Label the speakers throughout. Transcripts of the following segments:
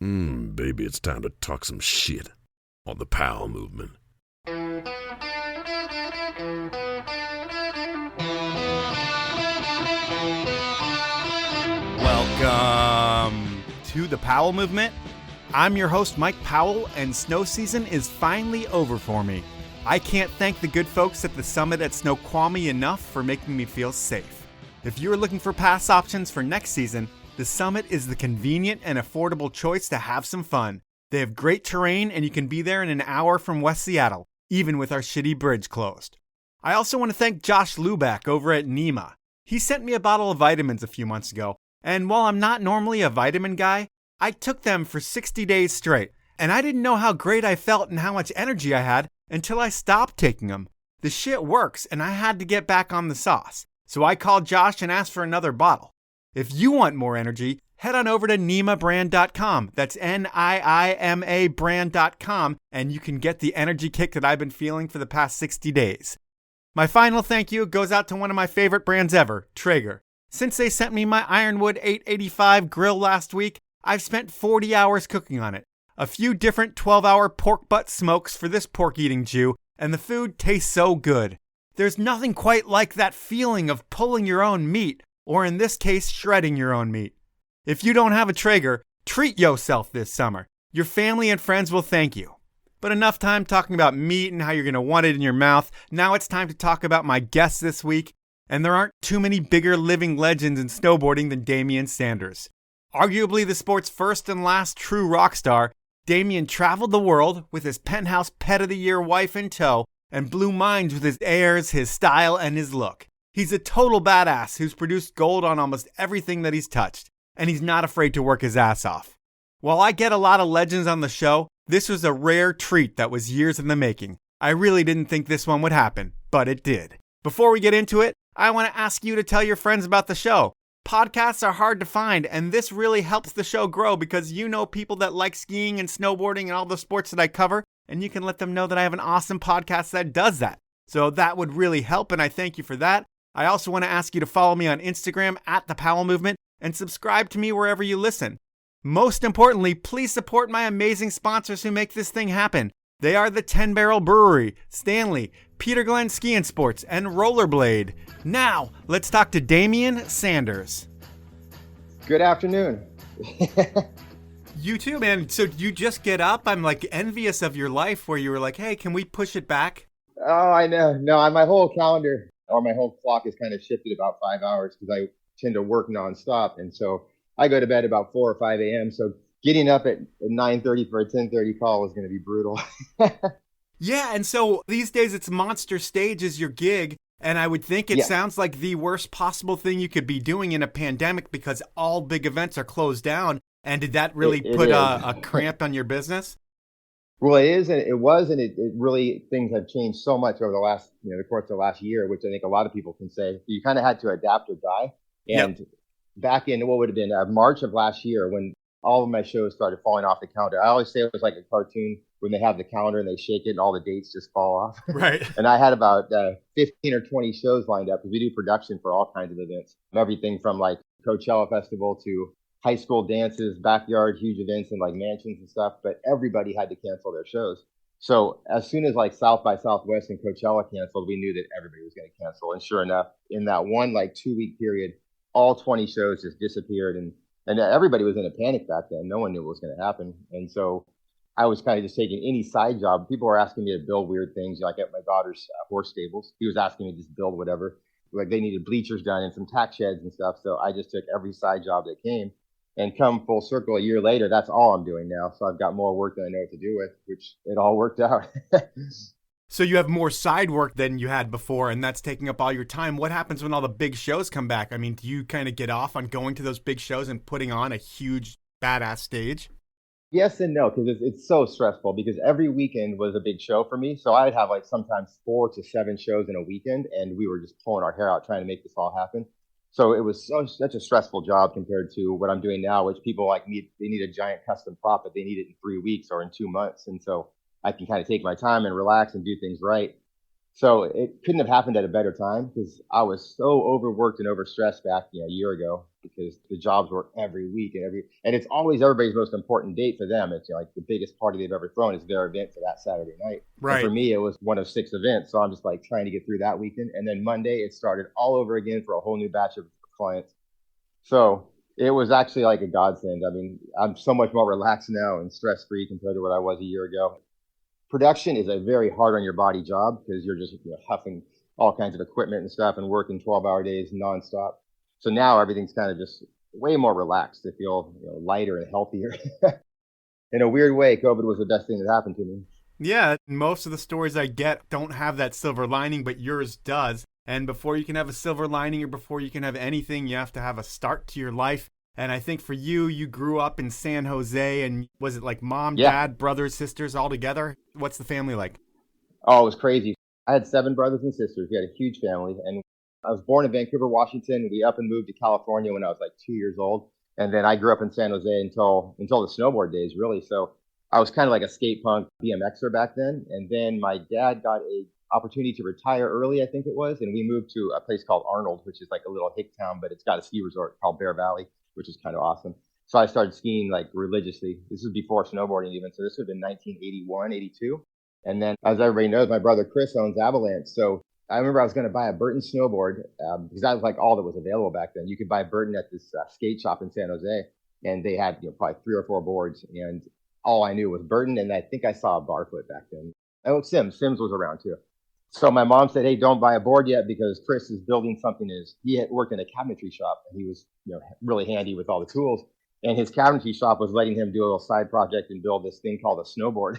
Speaker 1: Baby, it's time to talk some shit on the Powell movement.
Speaker 2: Welcome to the Powell movement. I'm your host, Mike Powell, and snow season is finally over for me. I can't thank the good folks at the summit at Snoqualmie enough for making me feel safe. If you're looking for pass options for next season, the summit is the convenient and affordable choice to have some fun. They have great terrain, and you can be there in an hour from West Seattle, even with our shitty bridge closed. I also want to thank Josh Luback over at NEMA. He sent me a bottle of vitamins a few months ago, and while I'm not normally a vitamin guy, I took them for 60 days straight, and I didn't know how great I felt and how much energy I had until I stopped taking them. The shit works, and I had to get back on the sauce. So I called Josh and asked for another bottle. If you want more energy, head on over to NEMAbrand.com. That's NIIMA brand.com, and you can get the energy kick that I've been feeling for the past 60 days. My final thank you goes out to one of my favorite brands ever, Traeger. Since they sent me my Ironwood 885 grill last week, I've spent 40 hours cooking on it. A few different 12-hour pork butt smokes for this pork-eating Jew, and the food tastes so good. There's nothing quite like that feeling of pulling your own meat, or in this case, shredding your own meat. If you don't have a Traeger, treat yourself this summer. Your family and friends will thank you. But enough time talking about meat and how you're going to want it in your mouth. Now it's time to talk about my guests this week. And there aren't too many bigger living legends in snowboarding than Damian Sanders. Arguably the sport's first and last true rock star, Damian traveled the world with his Penthouse Pet of the Year wife in tow and blew minds with his airs, his style, and his look. He's a total badass who's produced gold on almost everything that he's touched, and he's not afraid to work his ass off. While I get a lot of legends on the show, this was a rare treat that was years in the making. I really didn't think this one would happen, but it did. Before we get into it, I want to ask you to tell your friends about the show. Podcasts are hard to find, and this really helps the show grow because you know people that like skiing and snowboarding and all the sports that I cover, and you can let them know that I have an awesome podcast that does that. So that would really help, and I thank you for that. I also want to ask you to follow me on Instagram at The Powell Movement and subscribe to me wherever you listen. Most importantly, please support my amazing sponsors who make this thing happen. They are the 10 Barrel Brewery, Stanley, Peter Glen Ski and Sports, and Rollerblade. Now, let's talk to Damian Sanders.
Speaker 3: Good afternoon.
Speaker 2: You too, man. So you just get up? I'm like envious of your life where you were like, hey, can we push it back?
Speaker 3: Oh, I know. No, my whole calendar or my whole clock is kind of shifted about 5 hours because I tend to work nonstop. And so I go to bed about 4 or 5 a.m. So getting up at 9:30 for a 10:30 call is going to be brutal.
Speaker 2: Yeah, and so these days it's Monster Stage is your gig, and I would think it sounds like the worst possible thing you could be doing in a pandemic because all big events are closed down. And did that really put a cramp on your business?
Speaker 3: Well, it is, and it was, and it really, things have changed so much over the last, the course of the last year, which I think a lot of people can say. You kind of had to adapt or die. And back in what would have been March of last year, when all of my shows started falling off the calendar, I always say it was like a cartoon when they have the calendar and they shake it and all the dates just fall off.
Speaker 2: Right.
Speaker 3: And I had about 15 or 20 shows lined up because we do production for all kinds of events, everything from like Coachella Festival to high school dances, backyard, huge events and like mansions and stuff, but everybody had to cancel their shows. So as soon as like South by Southwest and Coachella canceled, we knew that everybody was going to cancel. And sure enough, in that one like 2-week period, all 20 shows just disappeared. And everybody was in a panic back then. No one knew what was going to happen. And so I was kind of just taking any side job. People were asking me to build weird things, like at my daughter's horse stables. He was asking me to just build whatever. Like they needed bleachers done and some tack sheds and stuff. So I just took every side job that came. And come full circle a year later, that's all I'm doing now. So I've got more work than I know what to do with, which it all worked out.
Speaker 2: So you have more side work than you had before, and that's taking up all your time. What happens when all the big shows come back? I mean, do you kind of get off on going to those big shows and putting on a huge, badass stage?
Speaker 3: Yes and no, because it's so stressful because every weekend was a big show for me. So I'd have like sometimes 4 to 7 shows in a weekend, and we were just pulling our hair out trying to make this all happen. So it was such a stressful job compared to what I'm doing now, which people like me, they need a giant custom prop, but they need it in 3 weeks or in 2 months. And so I can kind of take my time and relax and do things right. So it couldn't have happened at a better time because I was so overworked and overstressed back a year ago because the jobs were every week and it's always everybody's most important date for them. It's like the biggest party they've ever thrown is their event for that Saturday night. And for
Speaker 2: Right.
Speaker 3: me, it was one of 6 events. So I'm just like trying to get through that weekend. And then Monday, it started all over again for a whole new batch of clients. So it was actually like a godsend. I mean, I'm so much more relaxed now and stress free compared to what I was a year ago. Production is a very hard on your body job because you're just huffing all kinds of equipment and stuff and working 12-hour days nonstop. So now everything's kind of just way more relaxed. I feel lighter and healthier. In a weird way, COVID was the best thing that happened to me.
Speaker 2: Yeah, most of the stories I get don't have that silver lining, but yours does. And before you can have a silver lining or before you can have anything, you have to have a start to your life. And I think for you, you grew up in San Jose, and was it like mom, dad, brothers, sisters all together? What's the family like?
Speaker 3: Oh, it was crazy. I had 7 brothers and sisters. We had a huge family. And I was born in Vancouver, Washington. We up and moved to California when I was like 2 years old. And then I grew up in San Jose until the snowboard days, really. So I was kind of like a skate punk BMXer back then. And then my dad got a opportunity to retire early, I think it was. And we moved to a place called Arnold, which is like a little hick town, but it's got a ski resort called Bear Valley, which is kind of awesome. So I started skiing like religiously. This is before snowboarding even. So this would have been 1981, 82. And then, as everybody knows, my brother Chris owns Avalanche. So I remember I was going to buy a Burton snowboard because that was like all that was available back then. You could buy Burton at this skate shop in San Jose, and they had probably 3 or 4 boards. And all I knew was Burton, and I think I saw a Barfoot back then. Oh, Sims was around too. So my mom said, "Hey, don't buy a board yet because Chris is building something." He had worked in a cabinetry shop, and he was really handy with all the tools. And his cabinetry shop was letting him do a little side project and build this thing called a snowboard.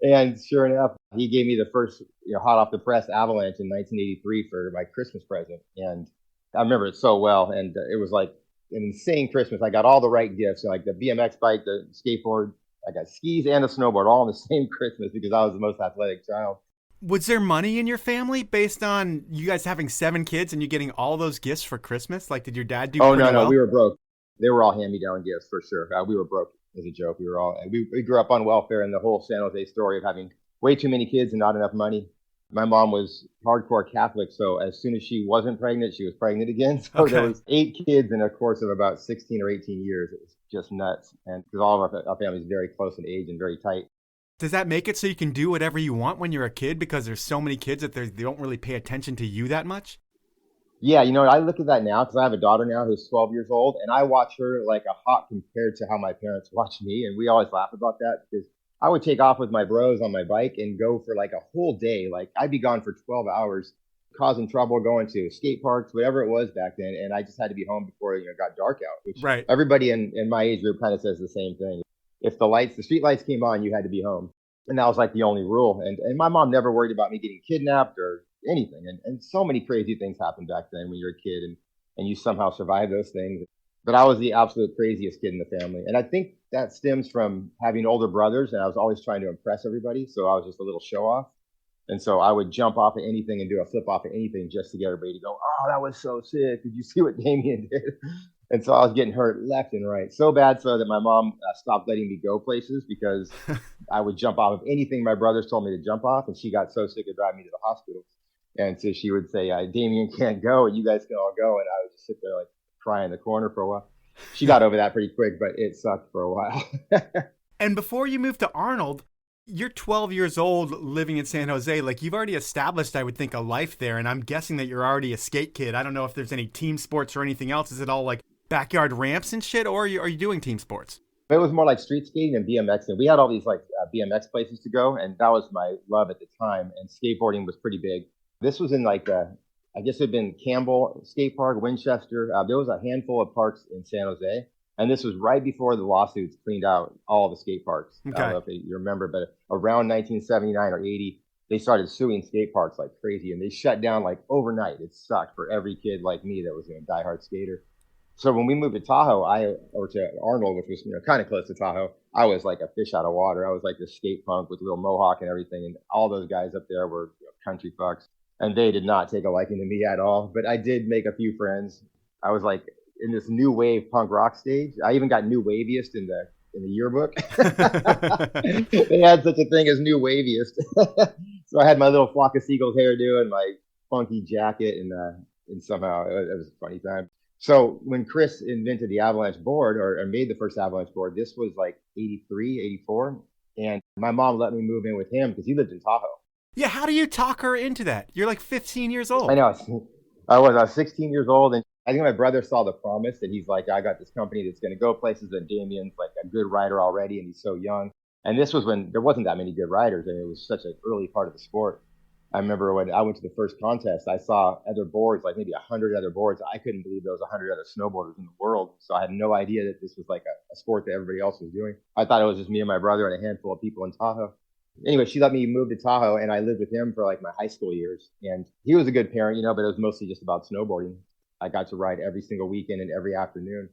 Speaker 3: And sure enough, he gave me the first hot off the press Avalanche in 1983 for my Christmas present. And I remember it so well. And it was like an insane Christmas. I got all the right gifts, like the BMX bike, the skateboard. I got skis and a snowboard all on the same Christmas because I was the most athletic child.
Speaker 2: Was there money in your family based on you guys having 7 kids and you getting all those gifts for Christmas? Like, did your dad do pretty
Speaker 3: no,
Speaker 2: well?
Speaker 3: We were broke. They were all hand-me-down gifts for sure. We were broke as a joke. We grew up on welfare, and the whole San Jose story of having way too many kids and not enough money. My mom was hardcore Catholic, so as soon as she wasn't pregnant, she was pregnant again. So There was 8 kids in a course of about 16 or 18 years. It was just nuts. And because all of our family is very close in age and very tight.
Speaker 2: Does that make it so you can do whatever you want when you're a kid because there's so many kids that they don't really pay attention to you that much?
Speaker 3: Yeah, I look at that now because I have a daughter now who's 12 years old, and I watch her like a hawk compared to how my parents watch me. And we always laugh about that because I would take off with my bros on my bike and go for like a whole day. Like I'd be gone for 12 hours, causing trouble, going to skate parks, whatever it was back then. And I just had to be home before it got dark out, which
Speaker 2: Right.
Speaker 3: Everybody in my age group kind of says the same thing. If the street lights came on, you had to be home. And that was like the only rule. And my mom never worried about me getting kidnapped or anything. And so many crazy things happened back then when you're a kid and you somehow survive those things. But I was the absolute craziest kid in the family. And I think that stems from having older brothers, and I was always trying to impress everybody. So I was just a little show off. And so I would jump off of anything and do a flip off of anything just to get everybody to go, "Oh, that was so sick. Did you see what Damian did?" And so I was getting hurt left and right. So bad so that my mom stopped letting me go places because I would jump off of anything my brothers told me to jump off. And she got so sick of driving me to the hospital. And so she would say, "Damian can't go and you guys can all go." And I would just sit there like cry in the corner for a while. She got over that pretty quick, but it sucked for a while.
Speaker 2: And before you moved to Arnold, you're 12 years old living in San Jose. Like, you've already established, I would think, a life there. And I'm guessing that you're already a skate kid. I don't know if there's any team sports or anything else. Is it all like backyard ramps and shit, or are you doing team sports?
Speaker 3: It was more like street skating and BMX. And we had all these like BMX places to go. And that was my love at the time. And skateboarding was pretty big. This was in like, I guess it had been Campbell Skate Park, Winchester. There was a handful of parks in San Jose. And this was right before the lawsuits cleaned out all the skate parks.
Speaker 2: Okay.
Speaker 3: I don't know if you remember, but around 1979 or 80, they started suing skate parks like crazy. And they shut down like overnight. It sucked for every kid like me that was a diehard skater. So when we moved to Tahoe, or to Arnold, which was kind of close to Tahoe, I was like a fish out of water. I was like this skate punk with a little mohawk and everything. And all those guys up there were country fucks. And they did not take a liking to me at all. But I did make a few friends. I was like in this new wave punk rock stage. I even got new waviest in the yearbook. They had such a thing as new waviest. So So I had my little flock of seagulls hairdo and my funky jacket, and somehow it was a funny time. So when Chris invented the Avalanche board or made the first Avalanche board, this was like 83, 84. And my mom let me move in with him because he lived in Tahoe.
Speaker 2: Yeah, how do you talk her into that? You're like 15 years old.
Speaker 3: I know. I was 16 years old, and I think my brother saw the promise that he's like, I got this company that's going to go places, and Damian's like a good rider already, and he's so young. And this was when there wasn't that many good riders, and it was such an early part of the sport. I remember when I went to the first contest, I saw other boards, like maybe 100 other boards. I couldn't believe there was 100 other snowboarders in the world. So I had no idea that this was like a sport that everybody else was doing. I thought it was just me and my brother and a handful of people in Tahoe. Anyway, she let me move to Tahoe, and I lived with him for like my high school years. And he was a good parent, but it was mostly just about snowboarding. I got to ride every single weekend and every afternoon.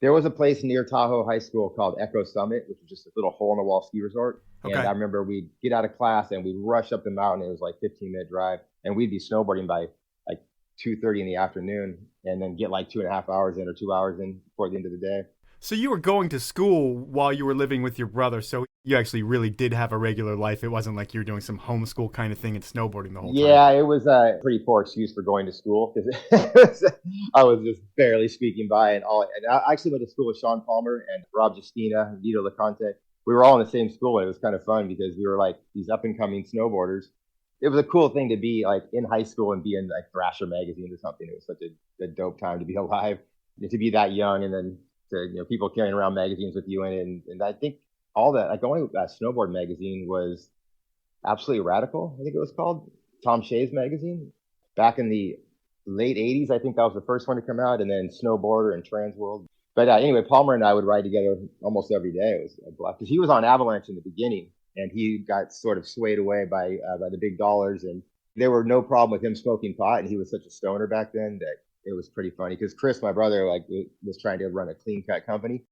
Speaker 3: There was a place near Tahoe High School called Echo Summit, which was just a little hole-in-the-wall ski resort. Okay. And I remember we'd get out of class and we'd rush up the mountain. It was like 15-minute drive, and we'd be snowboarding by like 2:30 in the afternoon, and then get like 2.5 hours in or 2 hours in before the end of the day.
Speaker 2: So you were going to school while you were living with your brother, so you actually really did have a regular life. It wasn't like you were doing some homeschool kind of thing and snowboarding the whole time.
Speaker 3: Yeah, it was a pretty poor excuse for going to school because I was just barely squeaking by. And I actually went to school with Sean Palmer and Rob Justina and Vito LeConte. We were all in the same school, and it was kind of fun because we were like these up-and-coming snowboarders. It was a cool thing to be like in high school and be in like Thrasher magazine or something. It was such a dope time to be alive, to be that young, and then people carrying around magazines with you in it. And I think all that, like going with that snowboard magazine was Absolutely Radical, I think it was called, Tom Shea's magazine. Back in the late 80s, I think that was the first one to come out, and then Snowboarder and Transworld. But anyway, Palmer and I would ride together almost every day. It was a blast, because he was on Avalanche in the beginning, and he got sort of swayed away by the big dollars, and there were no problem with him smoking pot, and he was such a stoner back then that it was pretty funny because Chris, my brother, like was trying to run a clean cut company,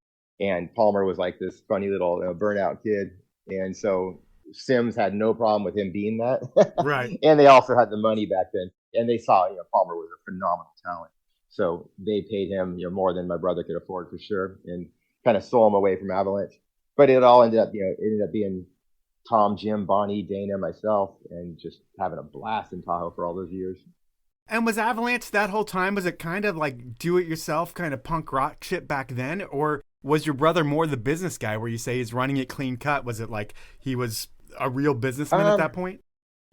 Speaker 3: and Palmer was like this funny little burnout kid, and so Sims had no problem with him being that.
Speaker 2: Right.
Speaker 3: And they also had the money back then, and they saw Palmer was a phenomenal talent, so they paid him more than my brother could afford for sure, and kind of stole him away from Avalanche. But it all ended up being Tom, Jim, Bonnie, Dana, myself, and just having a blast in Tahoe for all those years.
Speaker 2: And was Avalanche that whole time, was it kind of like do-it-yourself kind of punk rock shit back then? Or was your brother more the business guy where you say he's running it clean cut? Was it like he was a real businessman at that point?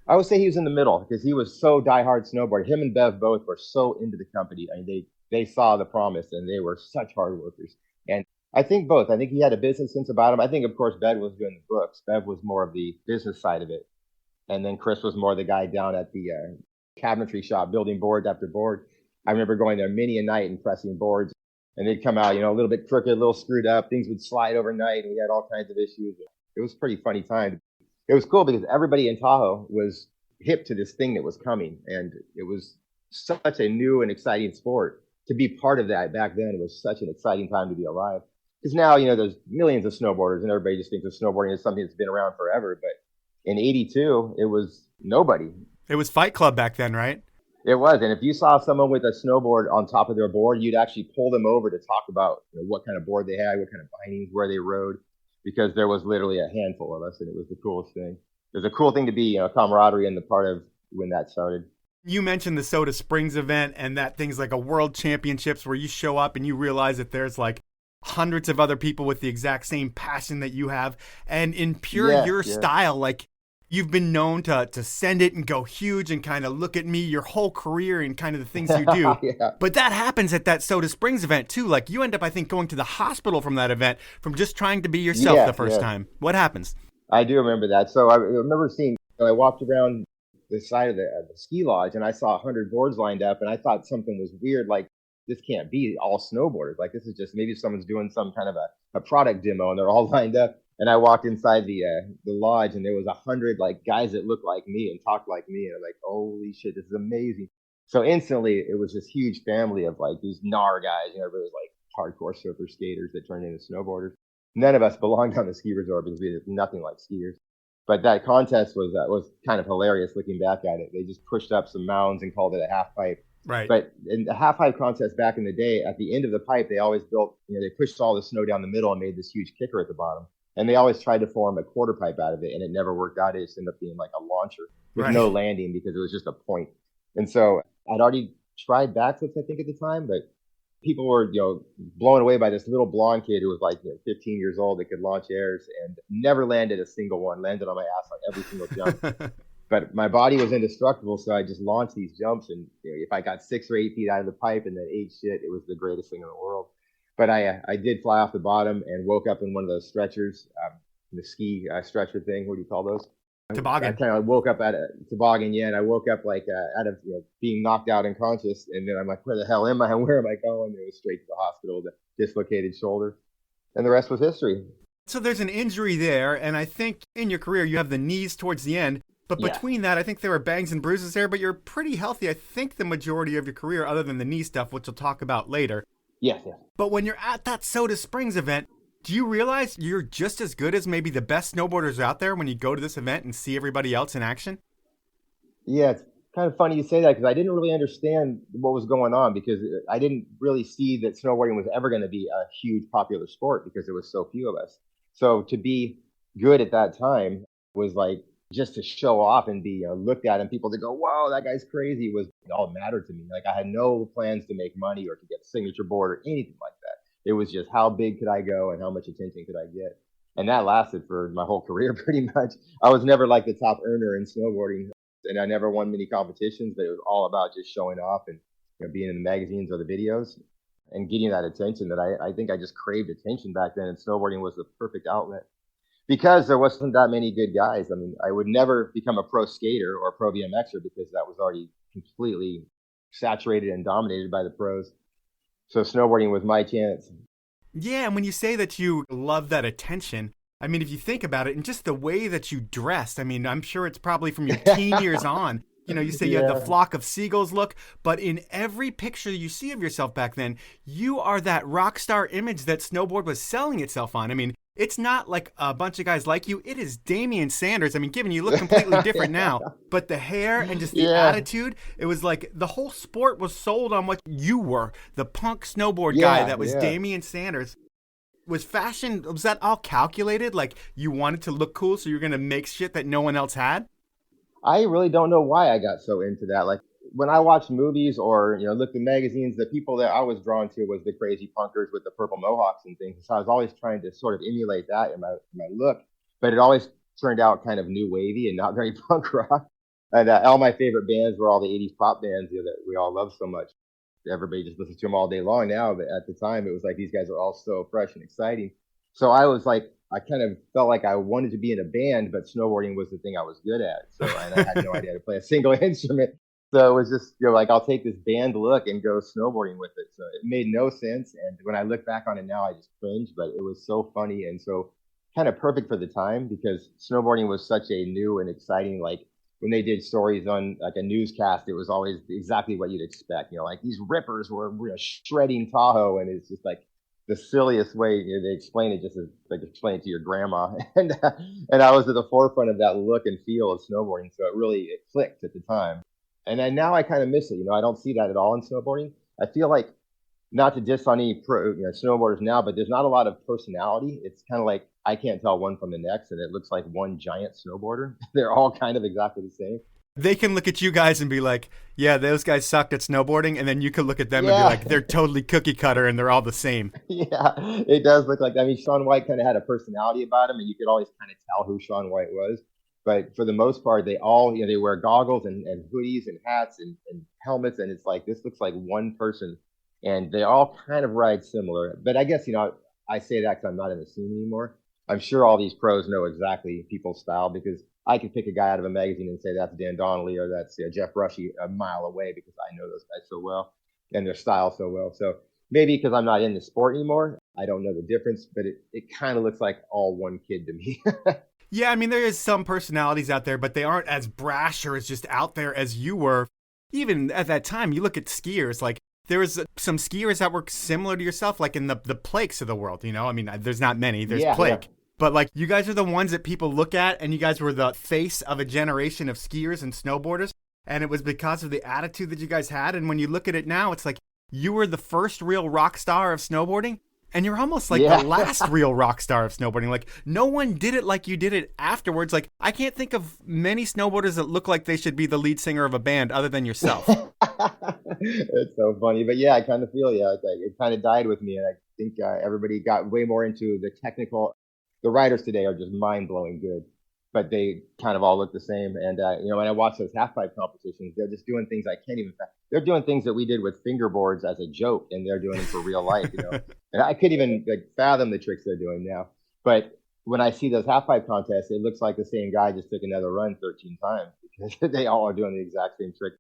Speaker 3: I would say he was in the middle because he was so diehard snowboarder. Him and Bev both were so into the company. I mean, they saw the promise, and they were such hard workers. And I think both. I think he had a business sense about him. I think, of course, Bev was doing the books. Bev was more of the business side of it. And then Chris was more the guy down at the cabinetry shop, building board after board. I remember going there many a night and pressing boards, and they'd come out, a little bit crooked, a little screwed up. Things would slide overnight, and we had all kinds of issues. It was a pretty funny time. It was cool because everybody in Tahoe was hip to this thing that was coming, and it was such a new and exciting sport. To be part of that back then was such an exciting time to be alive. Because now, there's millions of snowboarders, and everybody just thinks of snowboarding as something that's been around forever. But in 82, it was nobody.
Speaker 2: It was Fight Club back then, right?
Speaker 3: It was. And if you saw someone with a snowboard on top of their board, you'd actually pull them over to talk about what kind of board they had, what kind of bindings, where they rode, because there was literally a handful of us, and it was the coolest thing. It was a cool thing to be, camaraderie in the part of when that started.
Speaker 2: You mentioned the Soda Springs event, and that thing's like a world championships where you show up and you realize that there's like hundreds of other people with the exact same passion that you have. And in pure style, like you've been known to send it and go huge and kind of look at me your whole career and kind of the things you do.
Speaker 3: Yeah.
Speaker 2: But that happens at that Soda Springs event too. Like you end up, I think, going to the hospital from that event from just trying to be yourself the first time. What happens?
Speaker 3: I do remember that. So I remember seeing, I walked around the side of the ski lodge, and I saw 100 boards lined up, and I thought something was weird. Like, this can't be all snowboarders. Like, this is just maybe someone's doing some kind of a product demo, and they're all lined up. And I walked inside the lodge, and there was 100 like guys that looked like me and talked like me, and I'm like, holy shit, this is amazing. So instantly, it was this huge family of like these gnar guys. Everybody was like hardcore surfer skaters that turned into snowboarders. None of us belonged on the ski resort because we did nothing like skiers. But that contest was kind of hilarious looking back at it. They just pushed up some mounds and called it a half pipe.
Speaker 2: Right.
Speaker 3: But in the half pipe contest back in the day, at the end of the pipe, they always built, they pushed all the snow down the middle and made this huge kicker at the bottom. And they always tried to form a quarter pipe out of it, and it never worked out. It just ended up being like a launcher with no landing because it was just a point. And so I'd already tried backflips, I think, at the time, but people were, blown away by this little blonde kid who was like 15 years old that could launch airs and never landed a single one, landed on my ass on every single jump. But my body was indestructible, so I just launched these jumps. And if I got 6 or 8 feet out of the pipe and then ate shit, it was the greatest thing in the world. But I did fly off the bottom and woke up in one of those stretchers, the ski stretcher thing. What do you call those?
Speaker 2: Toboggan.
Speaker 3: I kind of woke up at a toboggan, and I woke up like out of being knocked out unconscious. And then I'm like, where the hell am I? And where am I going? And it was straight to the hospital, the dislocated shoulder. And the rest was history.
Speaker 2: So there's an injury there, and I think in your career you have the knees towards the end. But between that, I think there were bangs and bruises there, but you're pretty healthy, I think, the majority of your career, other than the knee stuff, which we'll talk about later.
Speaker 3: Yes.
Speaker 2: But when you're at that Soda Springs event, do you realize you're just as good as maybe the best snowboarders out there when you go to this event and see everybody else in action?
Speaker 3: Yeah, it's kind of funny you say that because I didn't really understand what was going on because I didn't really see that snowboarding was ever going to be a huge popular sport because there was so few of us. So to be good at that time was like just to show off and be looked at and people to go, whoa, that guy's crazy was all that mattered to me. Like I had no plans to make money or to get a signature board or anything like that. It was just how big could I go and how much attention could I get? And that lasted for my whole career pretty much. I was never like the top earner in snowboarding and I never won many competitions, but it was all about just showing off and being in the magazines or the videos and getting that attention that I think I just craved attention back then. And snowboarding was the perfect outlet because there wasn't that many good guys. I mean, I would never become a pro skater or a pro BMXer because that was already completely saturated and dominated by the pros. So snowboarding was my chance.
Speaker 2: Yeah, and when you say that you love that attention, I mean, if you think about it, and just the way that you dressed, I mean, I'm sure it's probably from your teen years on. You say you had the flock of seagulls look, but in every picture you see of yourself back then, you are that rock star image that snowboard was selling itself on. I mean, it's not like a bunch of guys like you. It is Damian Sanders. I mean, given you look completely different now, but the hair and just the attitude, it was like the whole sport was sold on what you were, the punk snowboard guy that was Damian Sanders. Was that all calculated? Like you wanted to look cool, so you're going to make shit that no one else had?
Speaker 3: I really don't know why I got so into that. Like when I watched movies or, looked at magazines, the people that I was drawn to was the crazy punkers with the purple mohawks and things. So I was always trying to sort of emulate that in my look, but it always turned out kind of new wavy and not very punk rock. And all my favorite bands were all the 80s pop bands that we all love so much. Everybody just listens to them all day long now, but at the time it was like these guys are all so fresh and exciting. So I was like, I kind of felt like I wanted to be in a band, but snowboarding was the thing I was good at. So and I had no idea how to play a single instrument. So it was just like, I'll take this band look and go snowboarding with it. So it made no sense. And when I look back on it now, I just cringe, but it was so funny and so kind of perfect for the time because snowboarding was such a new and exciting, like when they did stories on like a newscast, it was always exactly what you'd expect. Like these rippers were shredding Tahoe, and it's just like the silliest way they explain it, just as like explain it to your grandma. And I was at the forefront of that look and feel of snowboarding, so it clicked at the time. And then now I kind of miss it. I don't see that at all in snowboarding. I feel like, not to diss on any pro, snowboarders now, but there's not a lot of personality. It's kind of like I can't tell one from the next, and it looks like one giant snowboarder. They're all kind of exactly the same.
Speaker 2: They can look at you guys and be like, yeah, those guys sucked at snowboarding. And then you could look at them and be like, they're totally cookie cutter and they're all the same.
Speaker 3: Yeah, it does look like, Shaun White kind of had a personality about him, and you could always kind of tell who Shaun White was. But for the most part, they all, they wear goggles and hoodies and hats and helmets. And it's like, this looks like one person. And they all kind of ride similar. But I guess, I say that because I'm not in the scene anymore. I'm sure all these pros know exactly people's style because I could pick a guy out of a magazine and say that's Dan Donnelly or that's Jeff Rushy a mile away because I know those guys so well and their style so well. So maybe because I'm not in the sport anymore, I don't know the difference, but it kind of looks like all one kid to me.
Speaker 2: Yeah, I mean, there is some personalities out there, but they aren't as brash or as just out there as you were. Even at that time, you look at skiers, like there was some skiers that were similar to yourself, like in the Plakes of the world, I mean, there's not many, there's Plake. Yeah. But like you guys are the ones that people look at, and you guys were the face of a generation of skiers and snowboarders. And it was because of the attitude that you guys had. And when you look at it now, it's like you were the first real rock star of snowboarding. And you're almost like
Speaker 3: Yeah.
Speaker 2: the last real rock star of snowboarding. Like, no one did it like you did it afterwards. Like, I can't think of many snowboarders that look like they should be the lead singer of a band other than yourself.
Speaker 3: It's so funny. But yeah, I kind of feel, it kind of died with me. And I think everybody got way more into the technical. The riders today are just mind-blowing good, but they kind of all look the same. And, when I watch those half-pipe competitions, they're just doing things I can't even, they're doing things that we did with fingerboards as a joke, and they're doing it for real life, And I couldn't even fathom the tricks they're doing now. But when I see those half-pipe contests, it looks like the same guy just took another run 13 times because they all are doing the exact same trick.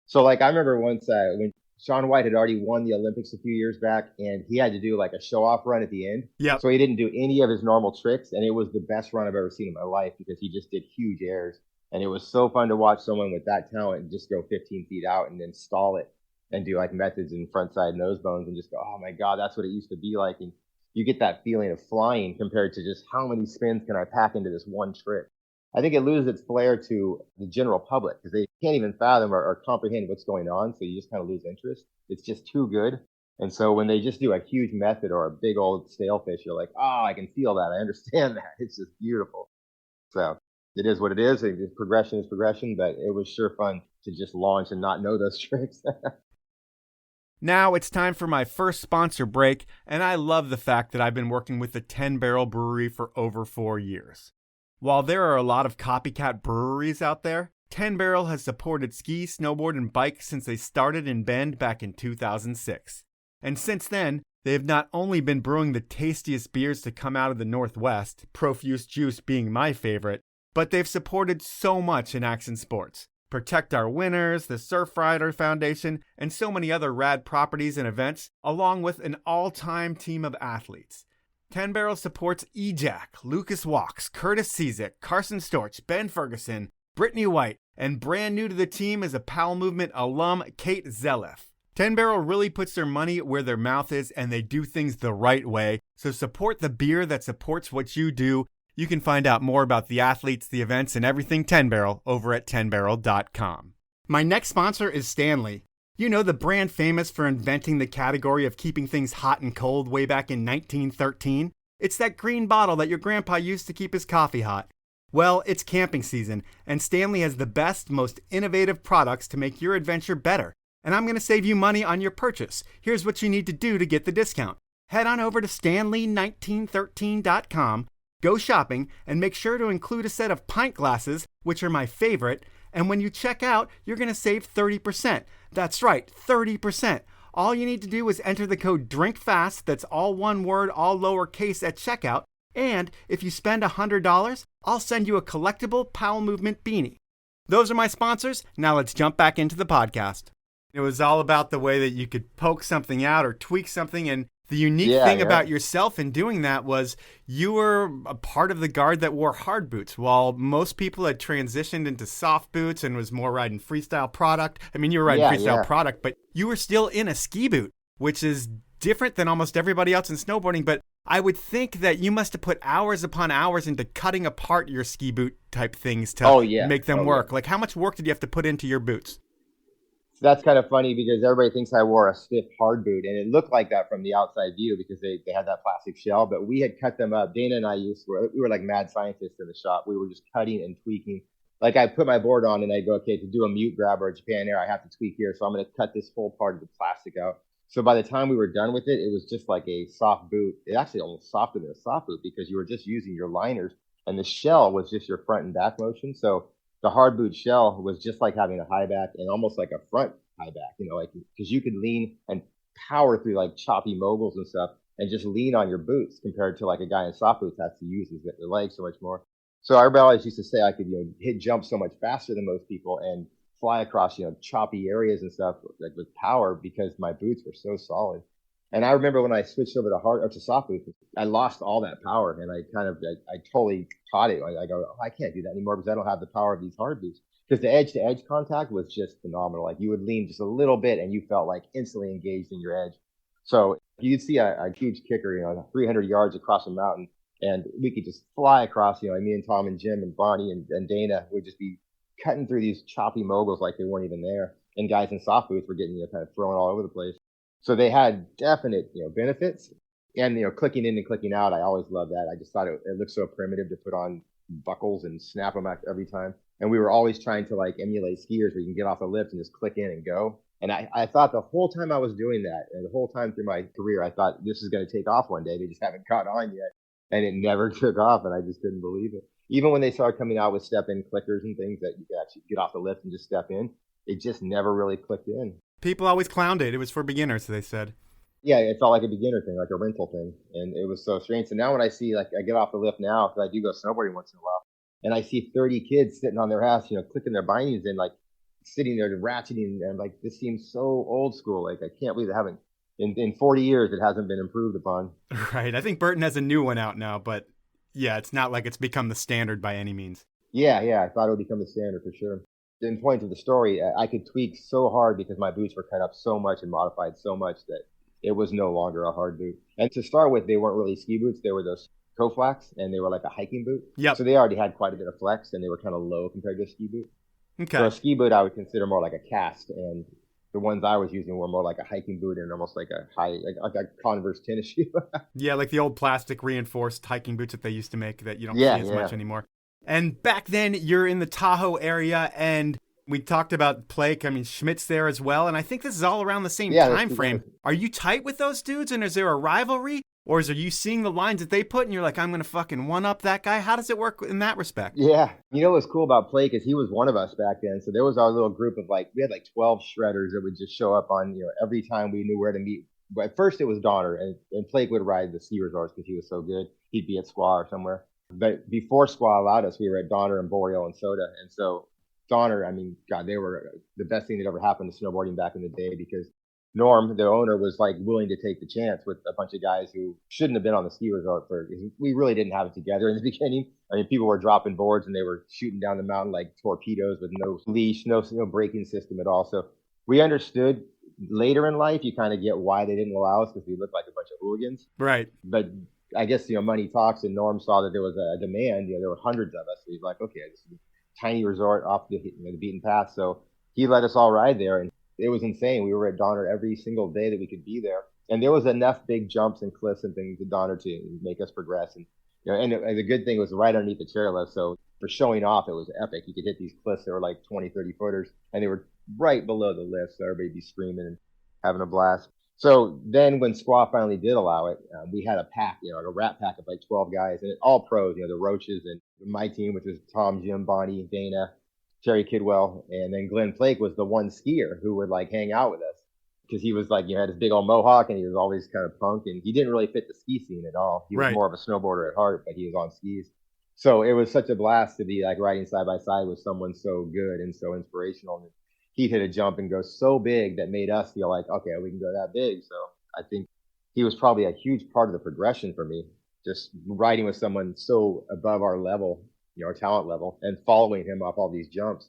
Speaker 3: So, I remember once when Shaun White had already won the Olympics a few years back, and he had to do like a show-off run at the end.
Speaker 2: Yeah.
Speaker 3: So he didn't do any of his normal tricks, and it was the best run I've ever seen in my life because he just did huge airs. And it was so fun to watch someone with that talent just go 15 feet out and then stall it and do like methods and frontside nose bones and just go, oh my God, that's what it used to be like. And you get that feeling of flying compared to just how many spins can I pack into this one trick. I think it loses its flair to the general public because they can't even fathom or comprehend what's going on. So you just kind of lose interest. It's just too good. And so when they just do a huge method or a big old sailfish, you're like, oh, I can feel that. I understand that. It's just beautiful. So it is what it is. Progression is progression, but it was sure fun to just launch and not know those tricks.
Speaker 2: Now it's time for my first sponsor break, and I love the fact that I've been working with the 10 Barrel Brewery for over 4 years. While there are a lot of copycat breweries out there, 10 Barrel has supported ski, snowboard, and bike since they started in Bend back in 2006. And since then, they have not only been brewing the tastiest beers to come out of the Northwest, Profuse Juice being my favorite, but they've supported so much in action sports. Protect Our Winners, the Surfrider Foundation, and so many other rad properties and events, along with an all-time team of athletes. 10 Barrel supports EJack, Lucas Walks, Curtis Cizik, Carson Storch, Ben Ferguson, Brittany White, and brand new to the team is a Powell Movement alum, Kate Zelef. 10 Barrel really puts their money where their mouth is, and they do things the right way, so support the beer that supports what you do. You can find out more about the athletes, the events, and everything 10 Barrel over at 10barrel.com. My next sponsor is Stanley. You know, the brand famous for inventing the category of keeping things hot and cold way back in 1913? It's that green bottle that your grandpa used to keep his coffee hot. Well, it's camping season, and Stanley has the best, most innovative products to make your adventure better. And I'm going to save you money on your purchase. Here's what you need to do to get the discount. Head on over to stanley1913.com, go shopping, and make sure to include a set of pint glasses, which are my favorite. And when you check out, you're going to save 30%. That's right, 30%. All you need to do is enter the code DRINKFAST, that's all one word, all lowercase at checkout. And if you spend $100, I'll send you a collectible Powell Movement beanie. Those are my sponsors. Now let's jump back into the podcast. It was all about the way that you could poke something out or tweak something, and the unique thing about yourself in doing that was you were a part of the guard that wore hard boots, while most people had transitioned into soft boots and was more riding freestyle product. I mean, you were riding freestyle product, but you were still in a ski boot, which is different than almost everybody else in snowboarding. But I would think that you must have put hours upon hours into cutting apart your ski boot type things to make them work. Like, how much work did you have to put into your boots?
Speaker 3: So that's kind of funny because everybody thinks I wore a stiff hard boot, and it looked like that from the outside view because they had that plastic shell, but we had cut them up. Dana and I we were like mad scientists in the shop. We were just cutting and tweaking. Like, I put my board on and I go, okay, to do a mute grab or a Japan Air, I have to tweak here. So I'm going to cut this whole part of the plastic out. So by the time we were done with it, it was just like a soft boot. It actually almost softer than a soft boot because you were just using your liners, and the shell was just your front and back motion. So the hard boot shell was just like having a high back and almost like a front high back, like, because you could lean and power through like choppy moguls and stuff and just lean on your boots compared to like a guy in soft boots has to use his legs so much more. So our always used to say I could, hit jump so much faster than most people and fly across, choppy areas and stuff like with power because my boots were so solid. And I remember when I switched over to soft boots, I lost all that power, and I totally caught it. I go, I can't do that anymore because I don't have the power of these hard boots. Because the edge-to-edge contact was just phenomenal. Like, you would lean just a little bit, and you felt like instantly engaged in your edge. So you'd see a huge kicker, 300 yards across a mountain, and we could just fly across. Me and Tom and Jim and Bonnie and Dana would just be cutting through these choppy moguls like they weren't even there. And guys in soft boots were getting kind of thrown all over the place. So they had definite benefits, And, clicking in and clicking out, I always loved that. I just thought it looked so primitive to put on buckles and snap them every time. And we were always trying to like emulate skiers where you can get off the lift and just click in and go. And I thought the whole time I was doing that, and the whole time through my career, I thought this is going to take off one day. They just haven't caught on yet. And it never took off, and I just couldn't believe it. Even when they started coming out with step-in clickers and things that you could actually get off the lift and just step in, it just never really clicked in.
Speaker 2: People always clowned it. It was for beginners, they said.
Speaker 3: Yeah, it felt like a beginner thing, like a rental thing. And it was so strange. So now when I see, like, I get off the lift now, because I do go snowboarding once in a while, and I see 30 kids sitting on their ass, clicking their bindings in, like, sitting there ratcheting, and like, this seems so old school. Like, I can't believe they haven't, in 40 years, it hasn't been improved upon.
Speaker 2: Right. I think Burton has a new one out now, but yeah, it's not like it's become the standard by any means.
Speaker 3: Yeah, I thought it would become the standard for sure. In point of the story, I could tweak so hard because my boots were cut up so much and modified so much that it was no longer a hard boot. And to start with, they weren't really ski boots. They were those toe flax, and they were like a hiking boot.
Speaker 2: Yep.
Speaker 3: So they already had quite a bit of flex, and they were kind of low compared to a ski boot.
Speaker 2: Okay.
Speaker 3: So a ski boot I would consider more like a cast, and the ones I was using were more like a hiking boot and almost like a like a Converse tennis shoe.
Speaker 2: Yeah, like the old plastic reinforced hiking boots that they used to make that you don't see as much anymore. And back then, you're in the Tahoe area, and we talked about Plake. I mean, Schmidt's there as well, and I think this is all around the same time frame. Are you tight with those dudes, and is there a rivalry? Or are you seeing the lines that they put, and you're like, I'm going to fucking one-up that guy? How does it work in that respect?
Speaker 3: Yeah. What's cool about Plake is he was one of us back then. So there was our little group of we had 12 shredders that would just show up on, every time we knew where to meet. But at first it was Donner, and Plake would ride the ski resorts because he was so good. He'd be at Squaw or somewhere. But before Squaw allowed us, we were at Donner and Boreal and Soda. And so Donner, I mean, God, they were the best thing that ever happened to snowboarding back in the day because Norm, the owner, was willing to take the chance with a bunch of guys who shouldn't have been on the ski resort we really didn't have it together in the beginning. I mean, people were dropping boards and they were shooting down the mountain like torpedoes with no leash, no braking system at all. So we understood later in life, you kind of get why they didn't allow us because we looked like a bunch of hooligans.
Speaker 2: Right.
Speaker 3: But I guess, money talks, and Norm saw that there was a demand. There were hundreds of us. So he's like, okay, this is a tiny resort off the beaten path. So he let us all ride there, and it was insane. We were at Donner every single day that we could be there. And there was enough big jumps and cliffs and things at Donner to make us progress. And the good thing was right underneath the chairlift. So for showing off, it was epic. You could hit these cliffs that were like 20, 30 footers, and they were right below the lift. So everybody'd be screaming and having a blast. So then when Squaw finally did allow it, we had a pack, like a rat pack of 12 guys, and all pros, the Roaches and my team, which was Tom, Jim, Bonnie, Dana, Terry Kidwell, and then Glen Plake was the one skier who would hang out with us because he was had his big old mohawk and he was always kind of punk, and he didn't really fit the ski scene at all. He was more of a snowboarder at heart, but he was on skis. So it was such a blast to be riding side by side with someone so good and so inspirational. And he'd hit a jump and go so big that made us feel like, okay, we can go that big. So I think he was probably a huge part of the progression for me, just riding with someone so above our level, our talent level, and following him off all these jumps.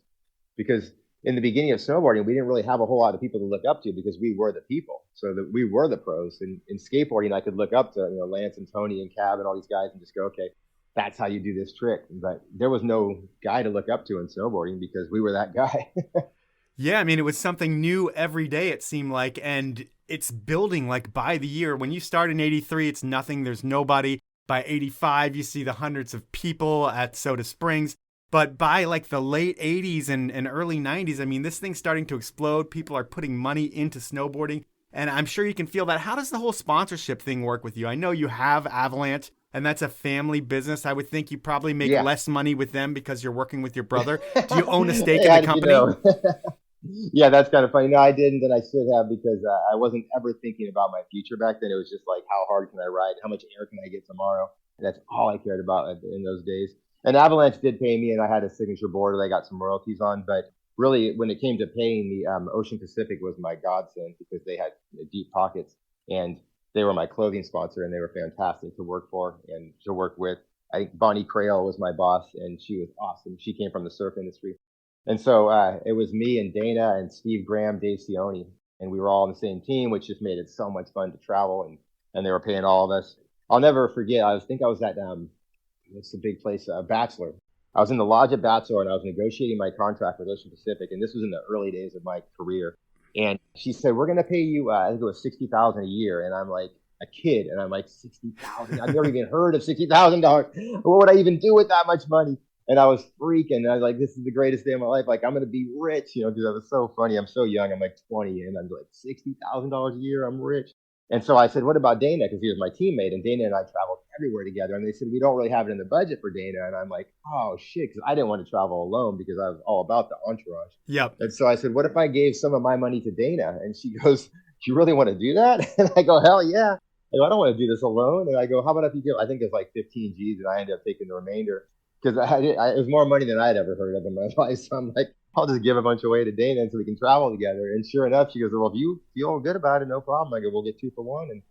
Speaker 3: Because in the beginning of snowboarding, we didn't really have a whole lot of people to look up to because we were the people. So that we were the pros. And in skateboarding, I could look up to, Lance and Tony and Cab and all these guys and just go, okay, that's how you do this trick. But there was no guy to look up to in snowboarding because we were that guy.
Speaker 2: Yeah, I mean, it was something new every day, it seemed like, and it's building by the year. When you start in 83, it's nothing, there's nobody. By 85, you see the hundreds of people at Soda Springs. But by the late 80s and early 90s, I mean, this thing's starting to explode. People are putting money into snowboarding, and I'm sure you can feel that. How does the whole sponsorship thing work with you? I know you have Avalanche, and that's a family business. I would think you probably make less money with them because you're working with your brother. Do you own a stake in the company?
Speaker 3: Yeah, that's kind of funny. No, I didn't, and I should have because I wasn't ever thinking about my future back then. It was just how hard can I ride? How much air can I get tomorrow? And that's all I cared about in those days. And Avalanche did pay me, and I had a signature board that I got some royalties on. But really, when it came to paying me, Ocean Pacific was my godsend because they had deep pockets, and they were my clothing sponsor, and they were fantastic to work for and to work with. I think Bonnie Crail was my boss, and she was awesome. She came from the surf industry. And so it was me and Dana and Steve Graham, Dave Cioni, and we were all on the same team, which just made it so much fun to travel, and they were paying all of us. I'll never forget, I was at, what's the big place, Bachelor. I was in the lodge at Bachelor, and I was negotiating my contract with Ocean Pacific, and this was in the early days of my career. And she said, we're going to pay you, I think it was $60,000 a year. And I'm like, a kid. And I'm like, 60,000. I've never even heard of $60,000. What would I even do with that much money? And I was freaking. I was like, this is the greatest day of my life. Like, I'm going to be rich, because that was so funny. I'm so young. I'm like 20 and I'm like $60,000 a year. I'm rich. And so I said, what about Dana? Because he was my teammate, and Dana and I traveled everywhere together. And they said, we don't really have it in the budget for Dana. And I'm like, oh, shit, because I didn't want to travel alone because I was all about the entourage.
Speaker 2: Yep.
Speaker 3: And so I said, what if I gave some of my money to Dana? And she goes, you really want to do that? And I go, hell yeah. I go, I don't want to do this alone. And I go, how about if you give, I think it's like 15 G's, and I ended up taking the remainder because it was more money than I'd ever heard of in my life. So I'm like, I'll just give a bunch away to Dana so we can travel together. And sure enough, she goes, well, if you feel good about it, no problem. I go, we'll get 2 for 1. And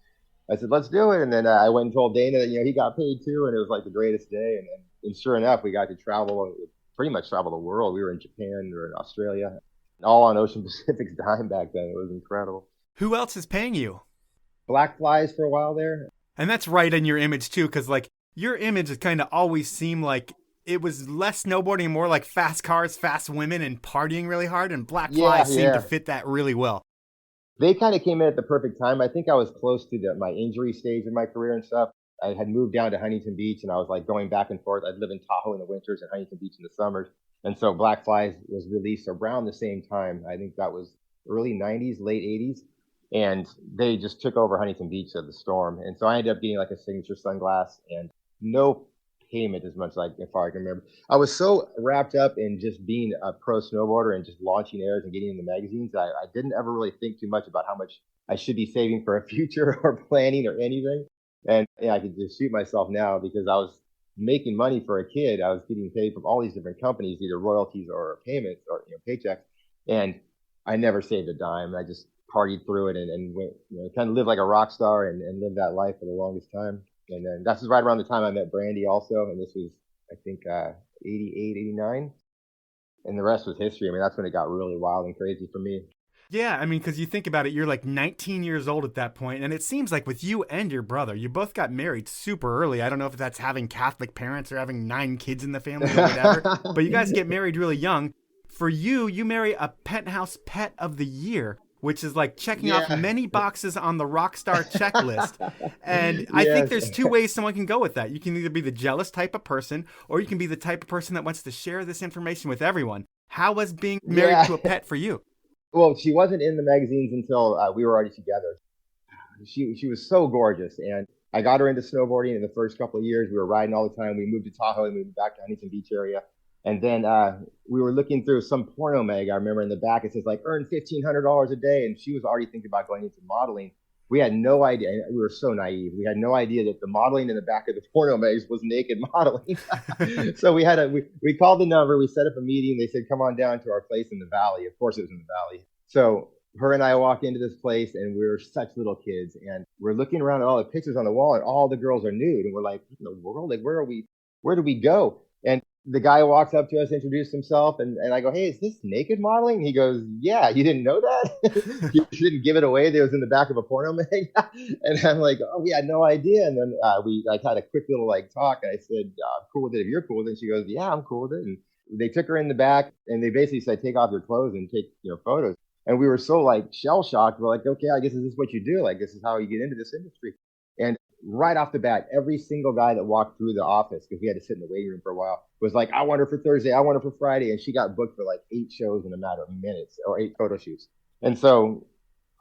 Speaker 3: I said, let's do it. And then I went and told Dana that, he got paid too. And it was like the greatest day. And sure enough, we got to travel, pretty much travel the world. We were in Japan, we were in Australia, all on Ocean Pacific's dime back then. It was incredible.
Speaker 2: Who else is paying you?
Speaker 3: Black Flies for a while there.
Speaker 2: And that's right in your image too, because like your image has kind of always seemed like it was less snowboarding, more like fast cars, fast women, and partying really hard. And Black Flies seemed to fit that really well.
Speaker 3: They kind of came in at the perfect time. I think I was close to my injury stage in my career and stuff. I had moved down to Huntington Beach, and I was like going back and forth. I'd live in Tahoe in the winters and Huntington Beach in the summers. And so Black Flies was released around the same time. I think that was early 90s, late 80s. And they just took over Huntington Beach at the storm. And so I ended up getting like a signature sunglass and no payment as much, like if I can remember. I was so wrapped up in just being a pro snowboarder and just launching airs and getting in the magazines that I didn't ever really think too much about how much I should be saving for a future or planning or anything. And I could just shoot myself now because I was making money for a kid. I was getting paid from all these different companies, either royalties or payments or paychecks. And I never saved a dime. I just partied through it and went, kind of lived like a rock star and lived that life for the longest time. And then that's right around the time I met Brandy also. And this was, I think, 88, 89. And the rest was history. I mean, that's when it got really wild and crazy for me.
Speaker 2: Yeah, I mean, because you think about it, you're like 19 years old at that point, and it seems like with you and your brother, you both got married super early. I don't know if that's having Catholic parents or having 9 kids in the family or whatever, but you guys get married really young. For you marry a Penthouse Pet of the Year, which is like checking off many boxes on the rockstar checklist. And I think there's 2 ways someone can go with that. You can either be the jealous type of person, or you can be the type of person that wants to share this information with everyone. How was being married to a pet for you?
Speaker 3: Well, she wasn't in the magazines until we were already together. She was so gorgeous, and I got her into snowboarding in the first couple of years. We were riding all the time. We moved to Tahoe and moved back to Huntington Beach area. And then we were looking through some porno mag. I remember in the back, it says like earn $1,500 a day. And she was already thinking about going into modeling. We had no idea. We were so naive. We had no idea that the modeling in the back of the porno mags was naked modeling. So we called the number. We set up a meeting. They said, come on down to our place in the valley. Of course, it was in the valley. So her and I walked into this place, and we were such little kids. And we're looking around at all the pictures on the wall, and all the girls are nude. And we're like, what in the world? Like, where do we go? And the guy walks up to us, introduced himself, and I go, hey, is this naked modeling? And he goes, yeah, you didn't know that? You didn't give it away that it was in the back of a porno mag? And I'm like, oh, we had no idea. And then I had a quick little talk, and I said, I'm cool with it if you're cool with it. And she goes, yeah, I'm cool with it. And they took her in the back, and they basically said, take off your clothes and take photos. And we were so shell shocked. We're like, okay, I guess this is what you do. Like, this is how you get into this industry. And right off the bat, every single guy that walked through the office, because we had to sit in the waiting room for a while, was like, I want her for Thursday, I want her for Friday. And she got booked for 8 shows in a matter of minutes, or 8 photo shoots. And so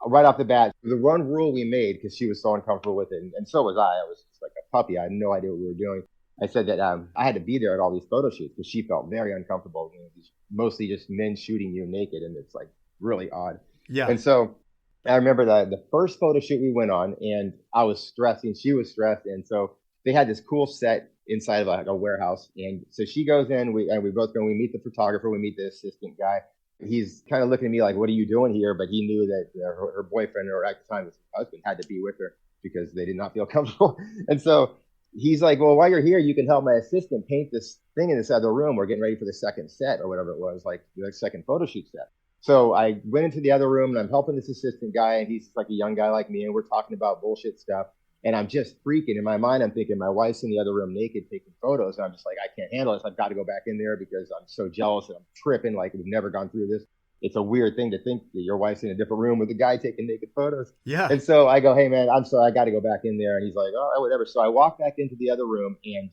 Speaker 3: right off the bat, the one rule we made, because she was so uncomfortable with it, and so was I was just like a puppy. I had no idea what we were doing. I said that I had to be there at all these photo shoots because she felt very uncomfortable. Mostly just men shooting you naked, and it's really odd. Yeah. And so I remember the first photo shoot we went on, and I was stressed and she was stressed. And so they had this cool set inside of a warehouse. And so she goes in, we both go, we meet the photographer, we meet the assistant guy. He's kind of looking at me like, what are you doing here? But he knew that her boyfriend, or at the time, his husband, had to be with her because they did not feel comfortable. And so he's like, well, while you're here, you can help my assistant paint this thing in this other room. We're getting ready for the second set or whatever it was, the second photo shoot set. So I went into the other room, and I'm helping this assistant guy, and he's like a young guy like me, and we're talking about bullshit stuff. And I'm just freaking. In my mind, I'm thinking my wife's in the other room naked taking photos. And I'm just like, I can't handle this. I've got to go back in there because I'm so jealous and I'm tripping. We've never gone through this. it's a weird thing to think that your wife's in a different room with a guy taking naked photos.
Speaker 2: Yeah.
Speaker 3: And so I go, hey man, I'm sorry, I got to go back in there. And he's like, all right, whatever. So I walk back into the other room, and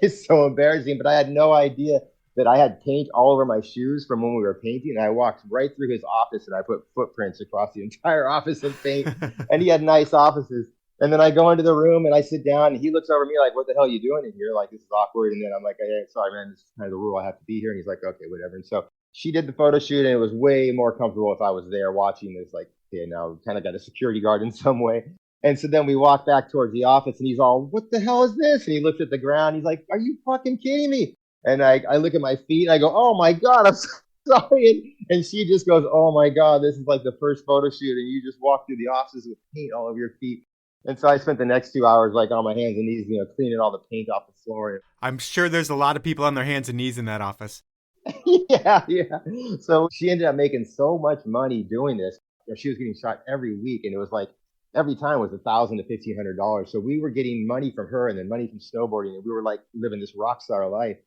Speaker 3: it's so embarrassing, but I had no idea that I had paint all over my shoes from when we were painting. And I walked right through his office, and I put footprints across the entire office in paint. And he had nice offices. And then I go into the room and I sit down, and he looks over at me like, what the hell are you doing in here? Like, this is awkward. And then I'm like, hey, sorry, man, this is kind of the rule. I have to be here. And he's like, okay, whatever. And so she did the photo shoot, and it was way more comfortable if I was there watching this. Like, okay, now kind of got a security guard in some way. And so then we walk back towards the office, and he's all, what the hell is this? And he looks at the ground. He's like, are you fucking kidding me? And I look at my feet, and I go, oh my God, I'm so sorry. And she just goes, oh my God, this is like the first photo shoot, and you just walk through the offices with paint all over your feet. And so I spent the next 2 hours like on my hands and knees, cleaning all the paint off the floor.
Speaker 2: I'm sure there's a lot of people on their hands and knees in that office.
Speaker 3: Yeah. So she ended up making so much money doing this. She was getting shot every week, and it was like every time was $1,000 to $1,500. So we were getting money from her and then money from snowboarding, and we were like living this rock star life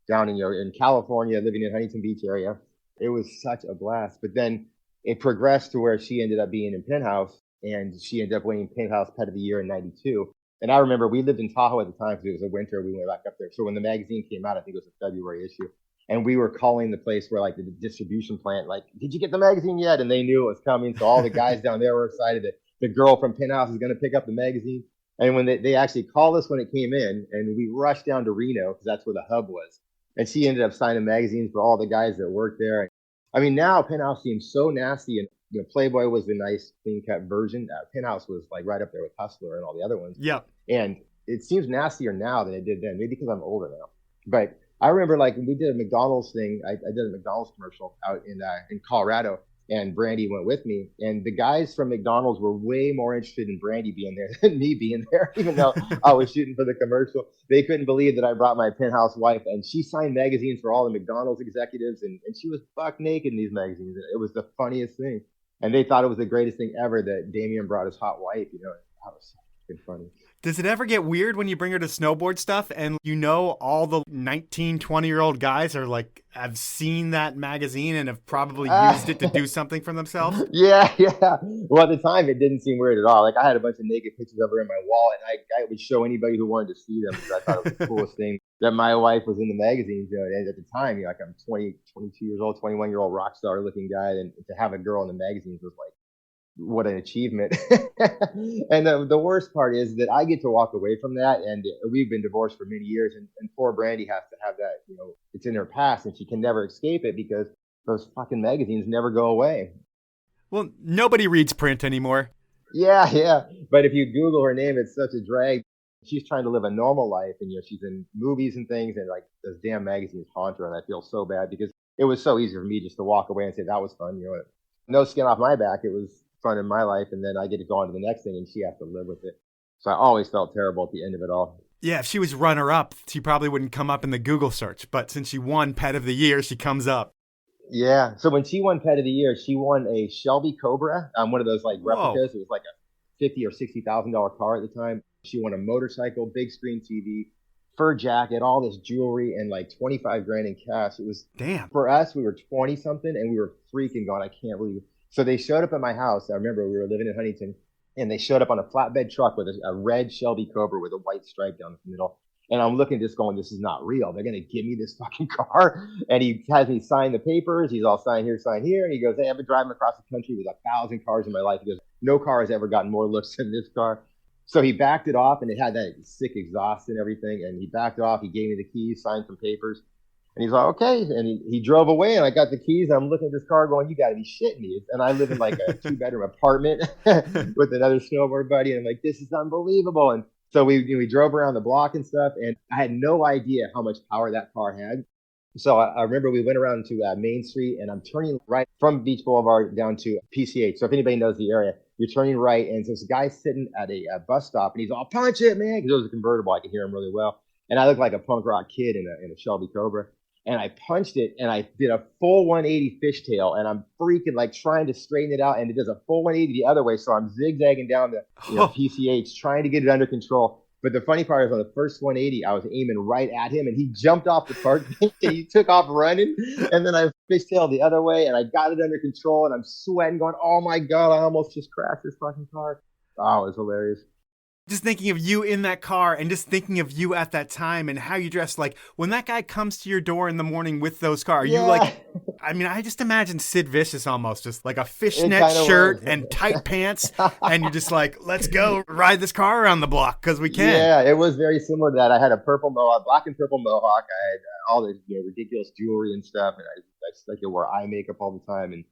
Speaker 3: down in California, living in Huntington Beach area. It was such a blast. But then it progressed to where she ended up being in Penthouse, and she ended up winning Penthouse Pet of the Year in '92. And I remember we lived in Tahoe at the time because it was a winter. We went back up there. So when the magazine came out, I think it was a February issue. And we were calling the place where like the distribution plant, like, did you get the magazine yet? And they knew it was coming. So all the guys down there were excited that the girl from Penthouse is going to pick up the magazine. And when they actually called us when it came in, and we rushed down to Reno because that's where the hub was. And she ended up signing magazines for all the guys that worked there. I mean, now Penthouse seems so nasty, and Playboy was the nice clean cut version. Penthouse was like right up there with Hustler and all the other ones.
Speaker 2: Yep.
Speaker 3: And it seems nastier now than it did then, maybe because I'm older now. But I remember like when we did a McDonald's thing, I did a McDonald's commercial out in Colorado, and Brandy went with me. And the guys from McDonald's were way more interested in Brandy being there than me being there, even though I was shooting for the commercial. They couldn't believe that I brought my Penthouse wife, and she signed magazines for all the McDonald's executives, and she was buck naked in these magazines. It was the funniest thing. And they thought it was the greatest thing ever that Damian brought his hot wife. That was so funny.
Speaker 2: Does it ever get weird when you bring her to snowboard stuff and all the 19, 20-year-old guys are like, have seen that magazine and have probably used it to do something for themselves?
Speaker 3: Yeah. Well, at the time, it didn't seem weird at all. Like, I had a bunch of naked pictures of her in my wall, and I would show anybody who wanted to see them because I thought it was the coolest thing that my wife was in the magazines. And at the time, like, I'm 20, 22 years old, 21-year-old rock star looking guy, and to have a girl in the magazines was like, what an achievement. And the worst part is that I get to walk away from that, and we've been divorced for many years, and poor Brandy has to have that, it's in her past, and she can never escape it because those fucking magazines never go away.
Speaker 2: Well, nobody reads print anymore.
Speaker 3: Yeah. But if you Google her name, it's such a drag. She's trying to live a normal life, and she's in movies and things, and like those damn magazines haunt her, and I feel so bad because it was so easy for me just to walk away and say that was fun. No skin off my back. It was fun in my life, and then I get to go on to the next thing, and she has to live with it. So I always felt terrible at the end of it all.
Speaker 2: Yeah, if she was runner-up, she probably wouldn't come up in the Google search. But since she won Pet of the Year, she comes up.
Speaker 3: Yeah. So when she won Pet of the Year, she won a Shelby Cobra, one of those like replicas. Whoa. It was like a $50,000 or $60,000 car at the time. She won a motorcycle, big screen TV, fur jacket, all this jewelry, and like $25,000 in cash. It was
Speaker 2: damn.
Speaker 3: For us, we were 20 something, and we were freaking going, I can't believe it. So they showed up at my house. I remember we were living in Huntington, and they showed up on a flatbed truck with a red Shelby Cobra with a white stripe down the middle. And I'm looking at this going, this is not real. They're going to give me this fucking car. And he has me sign the papers. He's all sign here. And he goes, hey, I've been driving across the country with 1,000 cars in my life. He goes, no car has ever gotten more looks than this car. So he backed it off, and it had that sick exhaust and everything. And he backed it off. He gave me the keys, signed some papers. And he's like, okay. And he drove away, and I got the keys. And I'm looking at this car going, you got to be shitting me. And I live in like a 2-bedroom apartment with another snowboard buddy. And I'm like, this is unbelievable. And so we drove around the block and stuff. And I had no idea how much power that car had. So I remember we went around to Main Street, and I'm turning right from Beach Boulevard down to PCH. So if anybody knows the area, you're turning right. And so this guy's sitting at a bus stop, and he's all, punch it, man. Because it was a convertible. I could hear him really well. And I looked like a punk rock kid in a Shelby Cobra. And I punched it, and I did a full 180 fishtail, and I'm freaking like trying to straighten it out, and it does a full 180 the other way. So I'm zigzagging down the PCH, trying to get it under control. But the funny part is on the first 180, I was aiming right at him and he jumped off the park bench and he took off running. And then I fishtailed the other way and I got it under control and I'm sweating going, oh my God, I almost just crashed this fucking car. Oh, it was hilarious.
Speaker 2: Just thinking of you in that car and just thinking of you at that time and how you dress. Like when that guy comes to your door in the morning with those cars, are you like, I mean, I just imagine Sid Vicious almost just like a fishnet shirt and tight pants. And you're just like, let's go ride this car around the block because we can.
Speaker 3: Yeah, it was very similar to that. I had a purple mohawk, black and purple mohawk. I had all this ridiculous jewelry and stuff. And I just like wore eye makeup all the time and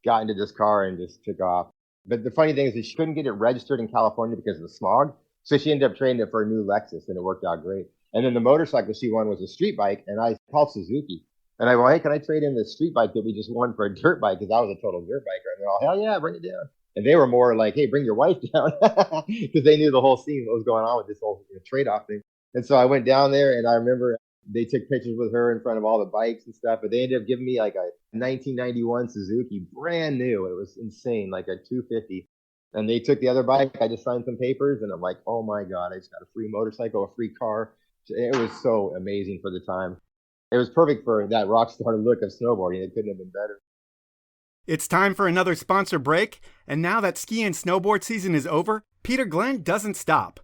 Speaker 3: got into this car and just took off. But the funny thing is that she couldn't get it registered in California because of the smog. So she ended up trading it for a new Lexus and it worked out great. And then the motorcycle she won was a street bike and I called Suzuki. And I went, hey, can I trade in the street bike that we just won for a dirt bike? Because I was a total dirt biker. And they're all, hell yeah, bring it down. And they were more like, hey, bring your wife down. Because they knew the whole scene, what was going on with this whole trade-off thing. And so I went down there and I remember they took pictures with her in front of all the bikes and stuff. But they ended up giving me like a 1991 Suzuki, brand new. It was insane, like a 250. And they took the other bike. I just signed some papers and I'm like, oh my God, I just got a free motorcycle, a free car. It was so amazing for the time. It was perfect for that rock star look of snowboarding. It couldn't have been better.
Speaker 2: It's time for another sponsor break. And now that ski and snowboard season is over, Peter Glen doesn't stop.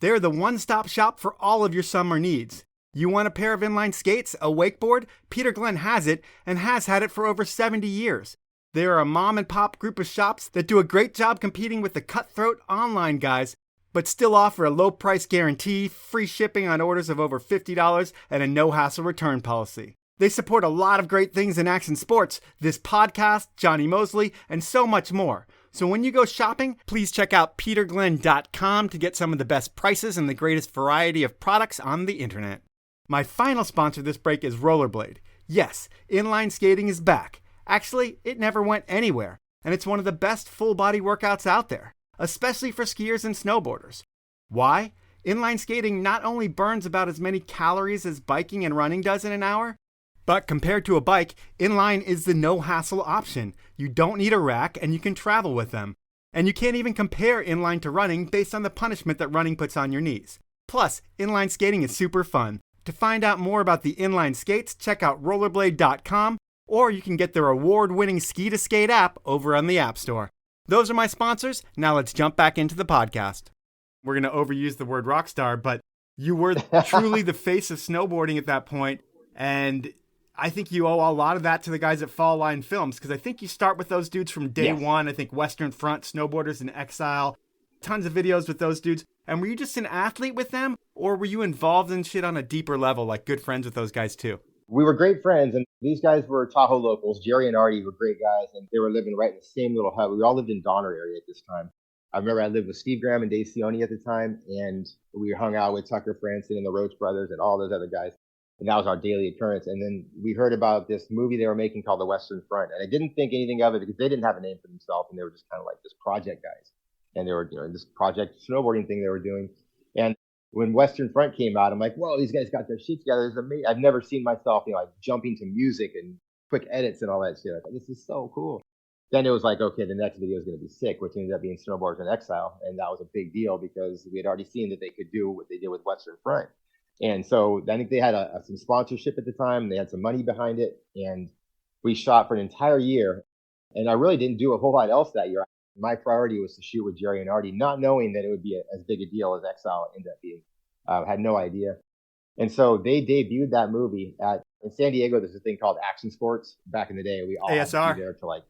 Speaker 2: They're the one-stop shop for all of your summer needs. You want a pair of inline skates, a wakeboard? Peter Glen has it and has had it for over 70 years. They are a mom-and-pop group of shops that do a great job competing with the cutthroat online guys, but still offer a low price guarantee, free shipping on orders of over $50, and a no-hassle return policy. They support a lot of great things in action sports, this podcast, Johnny Mosley, and so much more. So when you go shopping, please check out peterglen.com to get some of the best prices and the greatest variety of products on the internet. My final sponsor this break is Rollerblade. Yes, inline skating is back. Actually, it never went anywhere, and it's one of the best full-body workouts out there, especially for skiers and snowboarders. Why? Inline skating not only burns about as many calories as biking and running does in an hour, but compared to a bike, inline is the no-hassle option. You don't need a rack, and you can travel with them. And you can't even compare inline to running based on the punishment that running puts on your knees. Plus, inline skating is super fun. To find out more about the inline skates, check out rollerblade.com, or you can get their award-winning Ski-to-Skate app over on the App Store. Those are my sponsors. Now let's jump back into the podcast. We're going to overuse the word rockstar, but you were truly the face of snowboarding at that point, and I think you owe a lot of that to the guys at Fall Line Films, because I think you start with those dudes from day one. I think Western Front, Snowboarders in Exile, tons of videos with those dudes. And were you just an athlete with them, or were you involved in shit on a deeper level, like good friends with those guys too?
Speaker 3: We were great friends, and these guys were Tahoe locals. Jerry and Artie were great guys, and they were living right in the same little hut. We all lived in Donner area at this time. I remember I lived with Steve Graham and Dave Sione at the time, and we hung out with Tucker Franson and the Roach Brothers and all those other guys. And that was our daily occurrence. And then we heard about this movie they were making called The Western Front. And I didn't think anything of it because they didn't have a name for themselves, and they were just kind of like this project guys. And they were doing this project snowboarding thing they were doing. And when Western Front came out, I'm like, whoa, these guys got their shit together. It's amazing. I've never seen myself, like jumping to music and quick edits and all that shit. I thought, this is so cool. Then it was like, okay, the next video is going to be sick, which ended up being Snowboarders in Exile. And that was a big deal because we had already seen that they could do what they did with Western Front. And so I think they had some sponsorship at the time. They had some money behind it. And we shot for an entire year. And I really didn't do a whole lot else that year. My priority was to shoot with Jerry and Artie, not knowing that it would be as big a deal as Exile ended up being. Had no idea. And so they debuted that movie in San Diego. There's a thing called Action Sports. Back in the day, we all had to be there to like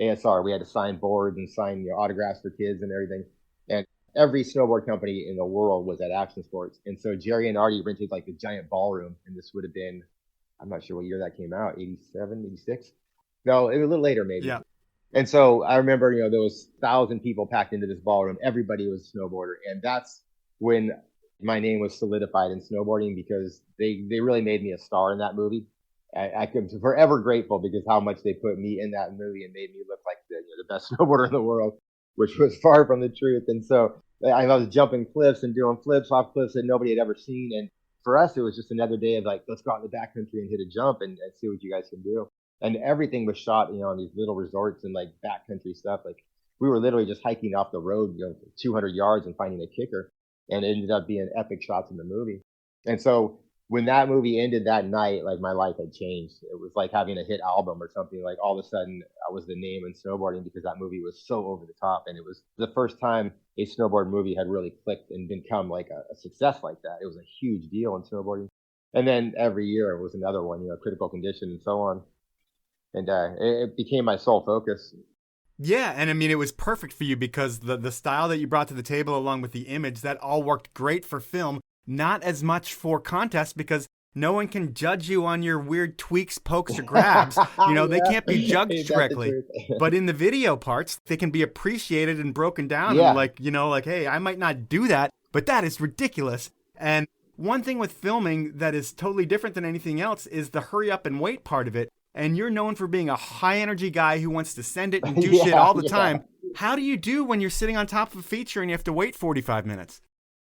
Speaker 3: ASR. We had to sign boards and sign autographs for kids and everything. And every snowboard company in the world was at Action Sports. And so Jerry and Artie rented like the giant ballroom. And this would have been, I'm not sure what year that came out, 87, 86? No, it was a little later maybe.
Speaker 2: Yeah.
Speaker 3: And so I remember, there was 1,000 people packed into this ballroom. Everybody was a snowboarder. And that's when my name was solidified in snowboarding because they really made me a star in that movie. I could be forever grateful because how much they put me in that movie and made me look like the best snowboarder in the world, which was far from the truth. And so I was jumping cliffs and doing flips off cliffs that nobody had ever seen. And for us, it was just another day of like, let's go out in the backcountry and hit a jump and see what you guys can do. And everything was shot, on these little resorts and like backcountry stuff. Like we were literally just hiking off the road, 200 yards and finding a kicker. and it ended up being epic shots in the movie. And so when that movie ended that night, like my life had changed. It was like having a hit album or something. Like all of a sudden, I was the name in snowboarding because that movie was so over the top, and it was the first time a snowboard movie had really clicked and become like a success like that. It was a huge deal in snowboarding. And then every year it was another one, Critical Condition and so on. And it became my sole focus.
Speaker 2: Yeah, and I mean, it was perfect for you because the style that you brought to the table along with the image, that all worked great for film, not as much for contest because no one can judge you on your weird tweaks, pokes, or grabs. They can't be judged directly. But in the video parts, they can be appreciated and broken down.
Speaker 3: Yeah.
Speaker 2: And hey, I might not do that, but that is ridiculous. And one thing with filming that is totally different than anything else is the hurry up and wait part of it. And you're known for being a high energy guy who wants to send it and do shit all the time. How do you do when you're sitting on top of a feature and you have to wait 45 minutes?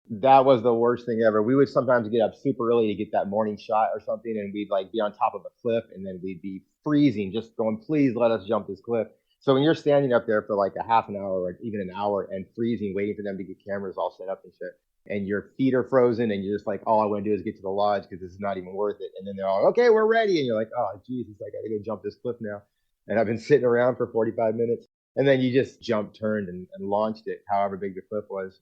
Speaker 3: That was the worst thing ever. We would sometimes get up super early to get that morning shot or something, and we'd like be on top of a cliff, and then we'd be freezing, just going, please let us jump this cliff. So when you're standing up there for like a half an hour or even an hour and freezing, waiting for them to get cameras all set up and shit, and your feet are frozen, and you're just like, all I want to do is get to the lodge because this is not even worth it. And then they're all, okay, we're ready. And you're like, oh, Jesus, I got to go jump this cliff now. And I've been sitting around for 45 minutes. And then you just jumped, turned, and launched it, however big the cliff was.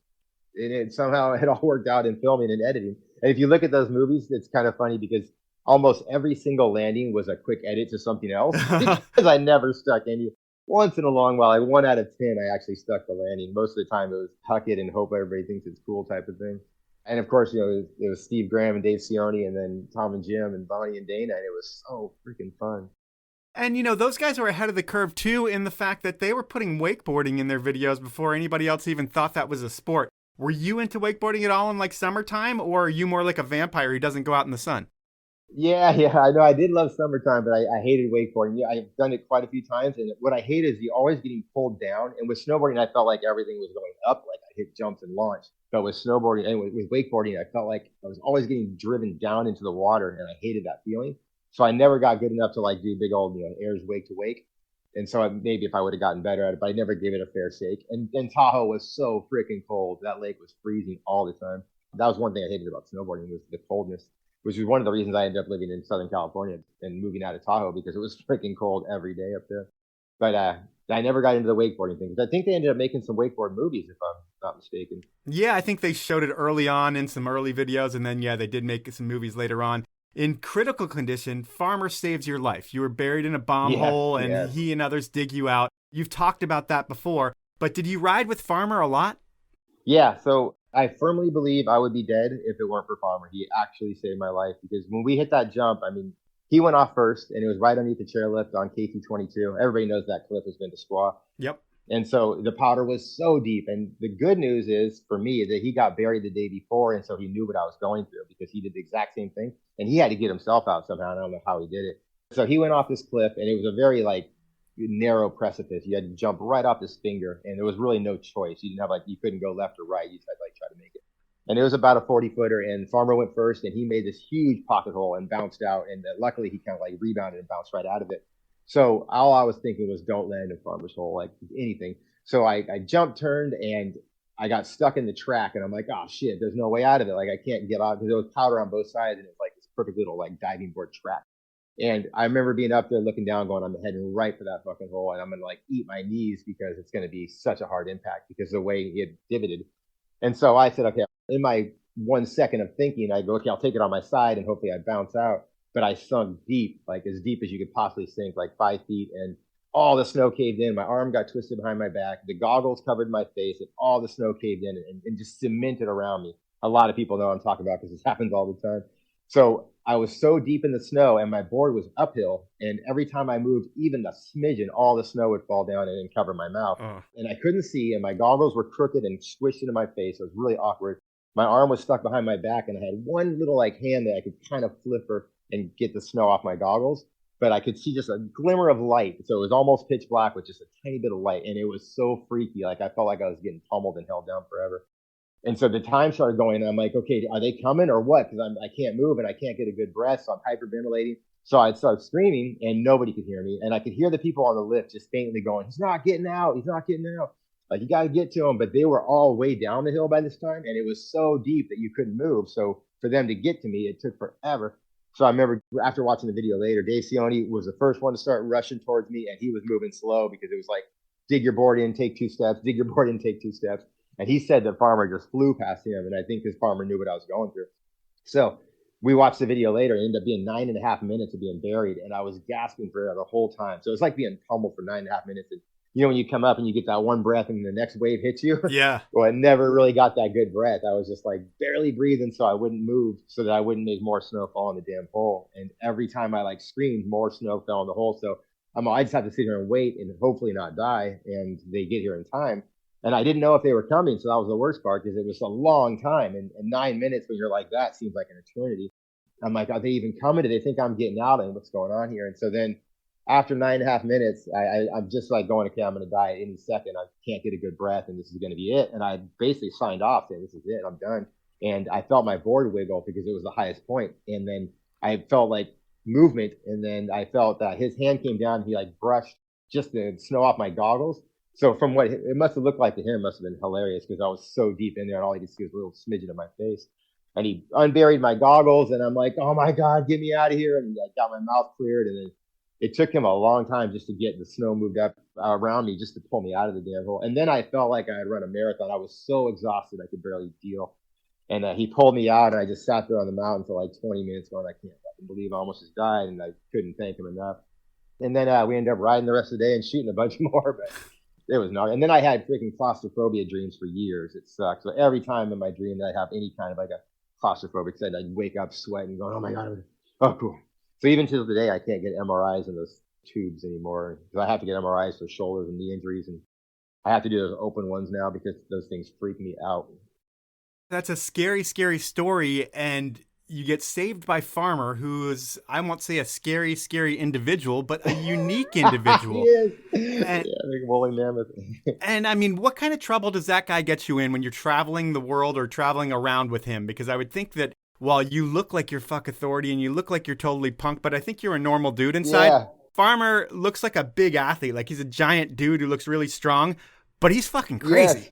Speaker 3: And somehow it all worked out in filming and editing. And if you look at those movies, it's kind of funny because almost every single landing was a quick edit to something else because I never stuck any. Once in a long while, like 1 out of 10, I actually stuck the landing. Most of the time, it was tuck it and hope everybody thinks it's cool type of thing. And of course, it was Steve Graham and Dave Cioni, and then Tom and Jim and Bonnie and Dana, and it was so freaking fun.
Speaker 2: And, those guys were ahead of the curve, too, in the fact that they were putting wakeboarding in their videos before anybody else even thought that was a sport. Were you into wakeboarding at all in, like, summertime, or are you more like a vampire who doesn't go out in the sun?
Speaker 3: Yeah, I know. I did love summertime, but I hated wakeboarding. Yeah, I've done it quite a few times, and what I hate is you always getting pulled down. And with snowboarding, I felt like everything was going up, like I hit jumps and launch. But with snowboarding and with wakeboarding, I felt like I was always getting driven down into the water, and I hated that feeling. So I never got good enough to like do big old airs wake to wake. And so maybe if I would have gotten better at it, but I never gave it a fair shake. And Tahoe was so freaking cold. That lake was freezing all the time. That was one thing I hated about snowboarding was the coldness, which is one of the reasons I ended up living in Southern California and moving out of Tahoe because it was freaking cold every day up there. But I never got into the wakeboarding thing. I think they ended up making some wakeboard movies, if I'm not mistaken.
Speaker 2: Yeah, I think they showed it early on in some early videos, and then, they did make some movies later on. In Critical Condition, Farmer saves your life. You were buried in a bomb hole, and he and others dig you out. You've talked about that before, but did you ride with Farmer a lot?
Speaker 3: Yeah, so I firmly believe I would be dead if it weren't for Farmer. He actually saved my life because when we hit that jump, I mean, he went off first, and it was right underneath the chairlift on KT22. Everybody knows that cliff has been to squaw.
Speaker 2: Yep.
Speaker 3: And so the powder was so deep. And the good news is for me that he got buried the day before. And so he knew what I was going through because he did the exact same thing. And he had to get himself out somehow. I don't know how he did it. So he went off this cliff, and it was a very narrow precipice. You had to jump right off this finger, and there was really no choice. You didn't have you couldn't go left or right. You just had to try to make it. And it was about a 40-footer, and Farmer went first, and he made this huge pocket hole and bounced out. And luckily, he kind of rebounded and bounced right out of it. So all I was thinking was don't land in Farmer's hole, anything. So I jumped, turned, and I got stuck in the track. And I'm like, oh, shit, there's no way out of it. I can't get out because there was powder on both sides, and it's this perfect little diving board track. And I remember being up there looking down going, I'm heading right for that fucking hole. And I'm going to eat my knees because it's going to be such a hard impact because of the way it divoted. And so I said, okay, in my 1 second of thinking, I go, okay, I'll take it on my side and hopefully I bounce out. But I sunk deep, as deep as you could possibly sink, 5 feet. And all the snow caved in. My arm got twisted behind my back. The goggles covered my face, and all the snow caved in and just cemented around me. A lot of people know what I'm talking about because this happens all the time. So I was so deep in the snow, and my board was uphill. And every time I moved, even a smidgen, all the snow would fall down and cover my mouth. And I couldn't see, and my goggles were crooked and squished into my face. It was really awkward. My arm was stuck behind my back, and I had one little hand that I could kind of flip her and get the snow off my goggles. But I could see just a glimmer of light. So it was almost pitch black with just a tiny bit of light. And it was so freaky. I felt like I was getting pummeled and held down forever. And so the time started going, and I'm like, okay, are they coming or what? Because I can't move and I can't get a good breath. So I'm hyperventilating. So I'd start screaming and nobody could hear me. And I could hear the people on the lift just faintly going, he's not getting out. He's not getting out. Like, you got to get to them. But they were all way down the hill by this time. And it was so deep that you couldn't move. So for them to get to me, it took forever. So I remember after watching the video later, Dave Cioni was the first one to start rushing towards me. And he was moving slow because it was like, dig your board in, take 2 steps, dig your board in, take 2 steps. And he said the farmer just flew past him. And I think this farmer knew what I was going through. So we watched the video later. It ended up being 9.5 minutes of being buried. And I was gasping for air the whole time. So it's like being pummeled for 9.5 minutes. And you know, when you come up and you get that one breath and the next wave hits you?
Speaker 2: Yeah.
Speaker 3: Well, I never really got that good breath. I was just like barely breathing so I wouldn't move so that I wouldn't make more snow fall in the damn hole. And every time I like screamed, more snow fell in the hole. So I just have to sit here and wait and hopefully not die. And they get here in time. And I didn't know if they were coming. So that was the worst part because it was a long time. And 9 minutes when you're like that seems like an eternity. I'm like, are they even coming? Do they think I'm getting out? And what's going on here? And so then after 9.5 minutes, I'm just like going, okay, I'm going to die at any second. I can't get a good breath and this is going to be it. And I basically signed off saying, this is it. I'm done. And I felt my board wiggle because it was the highest point. And then I felt like movement. And then I felt that his hand came down. And he like brushed just the snow off my goggles. So from what it must have looked like to him, it must have been hilarious because I was so deep in there and all he could see was a little smidgen of my face. And he unburied my goggles and I'm like, oh my God, get me out of here. And I got my mouth cleared. And then it took him a long time just to get the snow moved up around me just to pull me out of the damn hole. And then I felt like I had run a marathon. I was so exhausted I could barely deal. And he pulled me out and I just sat there on the mountain for like 20 minutes going, I can't fucking believe I almost just died. And I couldn't thank him enough. And then we ended up riding the rest of the day and shooting a bunch more. But it was not. And then I had freaking claustrophobia dreams for years. It sucked. So every time in my dream that I have any kind of like a claustrophobic set, I'd wake up sweating going, oh my God. Oh, cool. So even to today, I can't get MRIs in those tubes anymore because I have to get MRIs for shoulders and knee injuries. And I have to do those open ones now because those things freak me out.
Speaker 2: That's a scary, scary story. And you get saved by Farmer, who is, I won't say a scary, scary individual, but a unique individual.
Speaker 3: He is.
Speaker 2: And,
Speaker 3: yeah, big woolly mammoth.
Speaker 2: And I mean, what kind of trouble does that guy get you in when you're traveling the world or traveling around with him? Because I would think that while you look like you're fuck authority and you look like you're totally punk, but I think you're a normal dude inside.
Speaker 3: Yeah.
Speaker 2: Farmer looks like a big athlete. Like he's a giant dude who looks really strong, but he's fucking crazy.
Speaker 3: Yes.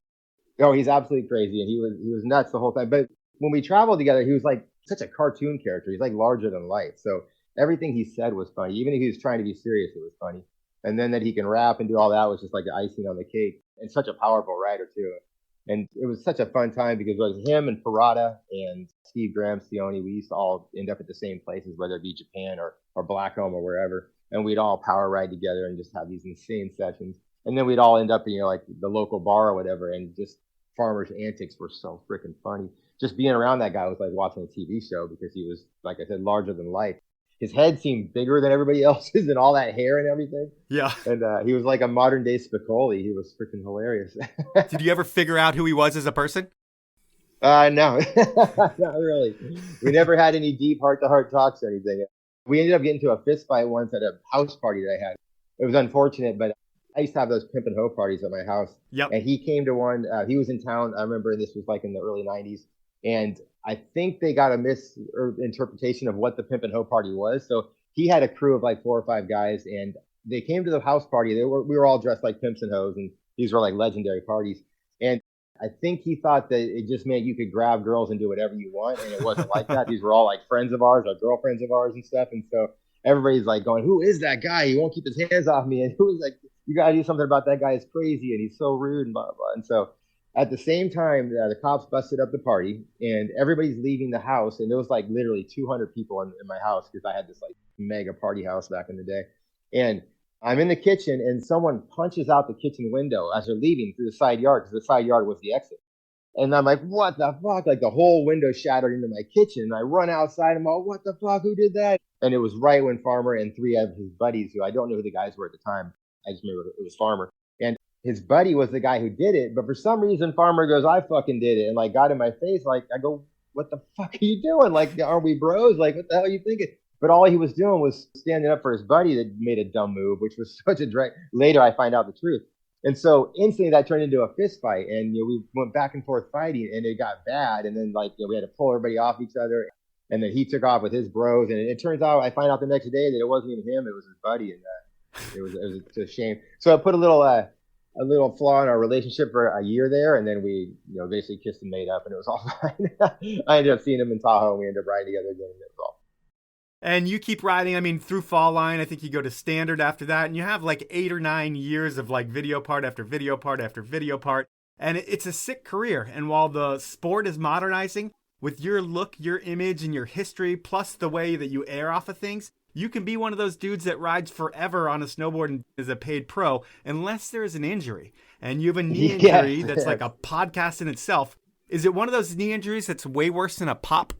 Speaker 3: Oh, he's absolutely crazy. And he was nuts the whole time. But when we traveled together, he was like such a cartoon character. He's like larger than life. So everything he said was funny. Even if he was trying to be serious, it was funny. And then that he can rap and do all that was just like the icing on the cake. And such a powerful rider too. And it was such a fun time because it was him and Parada and Steve Graham, Cioni. We used to all end up at the same places, whether it be Japan or Blackcomb or wherever. And we'd all power ride together and just have these insane sessions. And then we'd all end up in, like the local bar or whatever. And just Farmer's antics were so freaking funny. Just being around that guy was like watching a TV show because he was, like I said, larger than life. His head seemed bigger than everybody else's and all that hair and everything. Yeah. And he was like a modern day Spicoli. He was freaking hilarious.
Speaker 2: Did you ever figure out who he was as a person?
Speaker 3: No, not really. We never had any deep heart-to-heart talks or anything. We ended up getting into a fist fight once at a house party that I had. It was unfortunate, but I used to have those pimp and hoe parties at my house.
Speaker 2: Yep.
Speaker 3: And he came to one. He was in town. I remember this was like in the early 90s. And I think they got a misinterpretation of what the pimp and hoe party was. So he had a crew of like 4 or 5 guys, and they came to the house party. We were all dressed like pimps and hoes, and these were like legendary parties. And I think he thought that it just meant you could grab girls and do whatever you want, and it wasn't like that. These were all like friends of ours, or girlfriends of ours and stuff. And so everybody's like going, "Who is that guy? He won't keep his hands off me." And who is like, "You got to do something about that guy. It's crazy, and he's so rude," and blah, blah. And so at the same time, the cops busted up the party, and everybody's leaving the house. And there was like literally 200 people in my house because I had this like mega party house back in the day. And I'm in the kitchen, and someone punches out the kitchen window as they're leaving through the side yard, because the side yard was the exit. And I'm like, what the fuck? Like the whole window shattered into my kitchen. And I run outside. I'm all, what the fuck? Who did that? And it was right when Farmer and 3 of his buddies, who I don't know who the guys were at the time. I just remember it was Farmer. And his buddy was the guy who did it. But for some reason, Farmer goes, I fucking did it. And like got in my face. Like, I go, what the fuck are you doing? Like, aren't we bros? Like, what the hell are you thinking? But all he was doing was standing up for his buddy that made a dumb move, which was such a drag. Later, I find out the truth. And so instantly that turned into a fist fight. And we went back and forth fighting, and it got bad. And then like we had to pull everybody off each other. And then he took off with his bros. And it turns out I find out the next day that it wasn't even him. It was his buddy. And it was a shame. So I put a little a little flaw in our relationship for a year there, and then we, basically kissed and made up, and it was all fine. I ended up seeing him in Tahoe, and we ended up riding together again, and it was all.
Speaker 2: And you keep riding, I mean, through Fall Line. I think you go to Standard after that, and you have like 8 or 9 years of like video part after video part after video part. And it's a sick career. And while the sport is modernizing, with your look, your image, and your history, plus the way that you air off of things, you can be one of those dudes that rides forever on a snowboard and is a paid pro, unless there is an injury. And you have a knee injury that's like a podcast in itself. Is it one of those knee injuries that's way worse than a pop?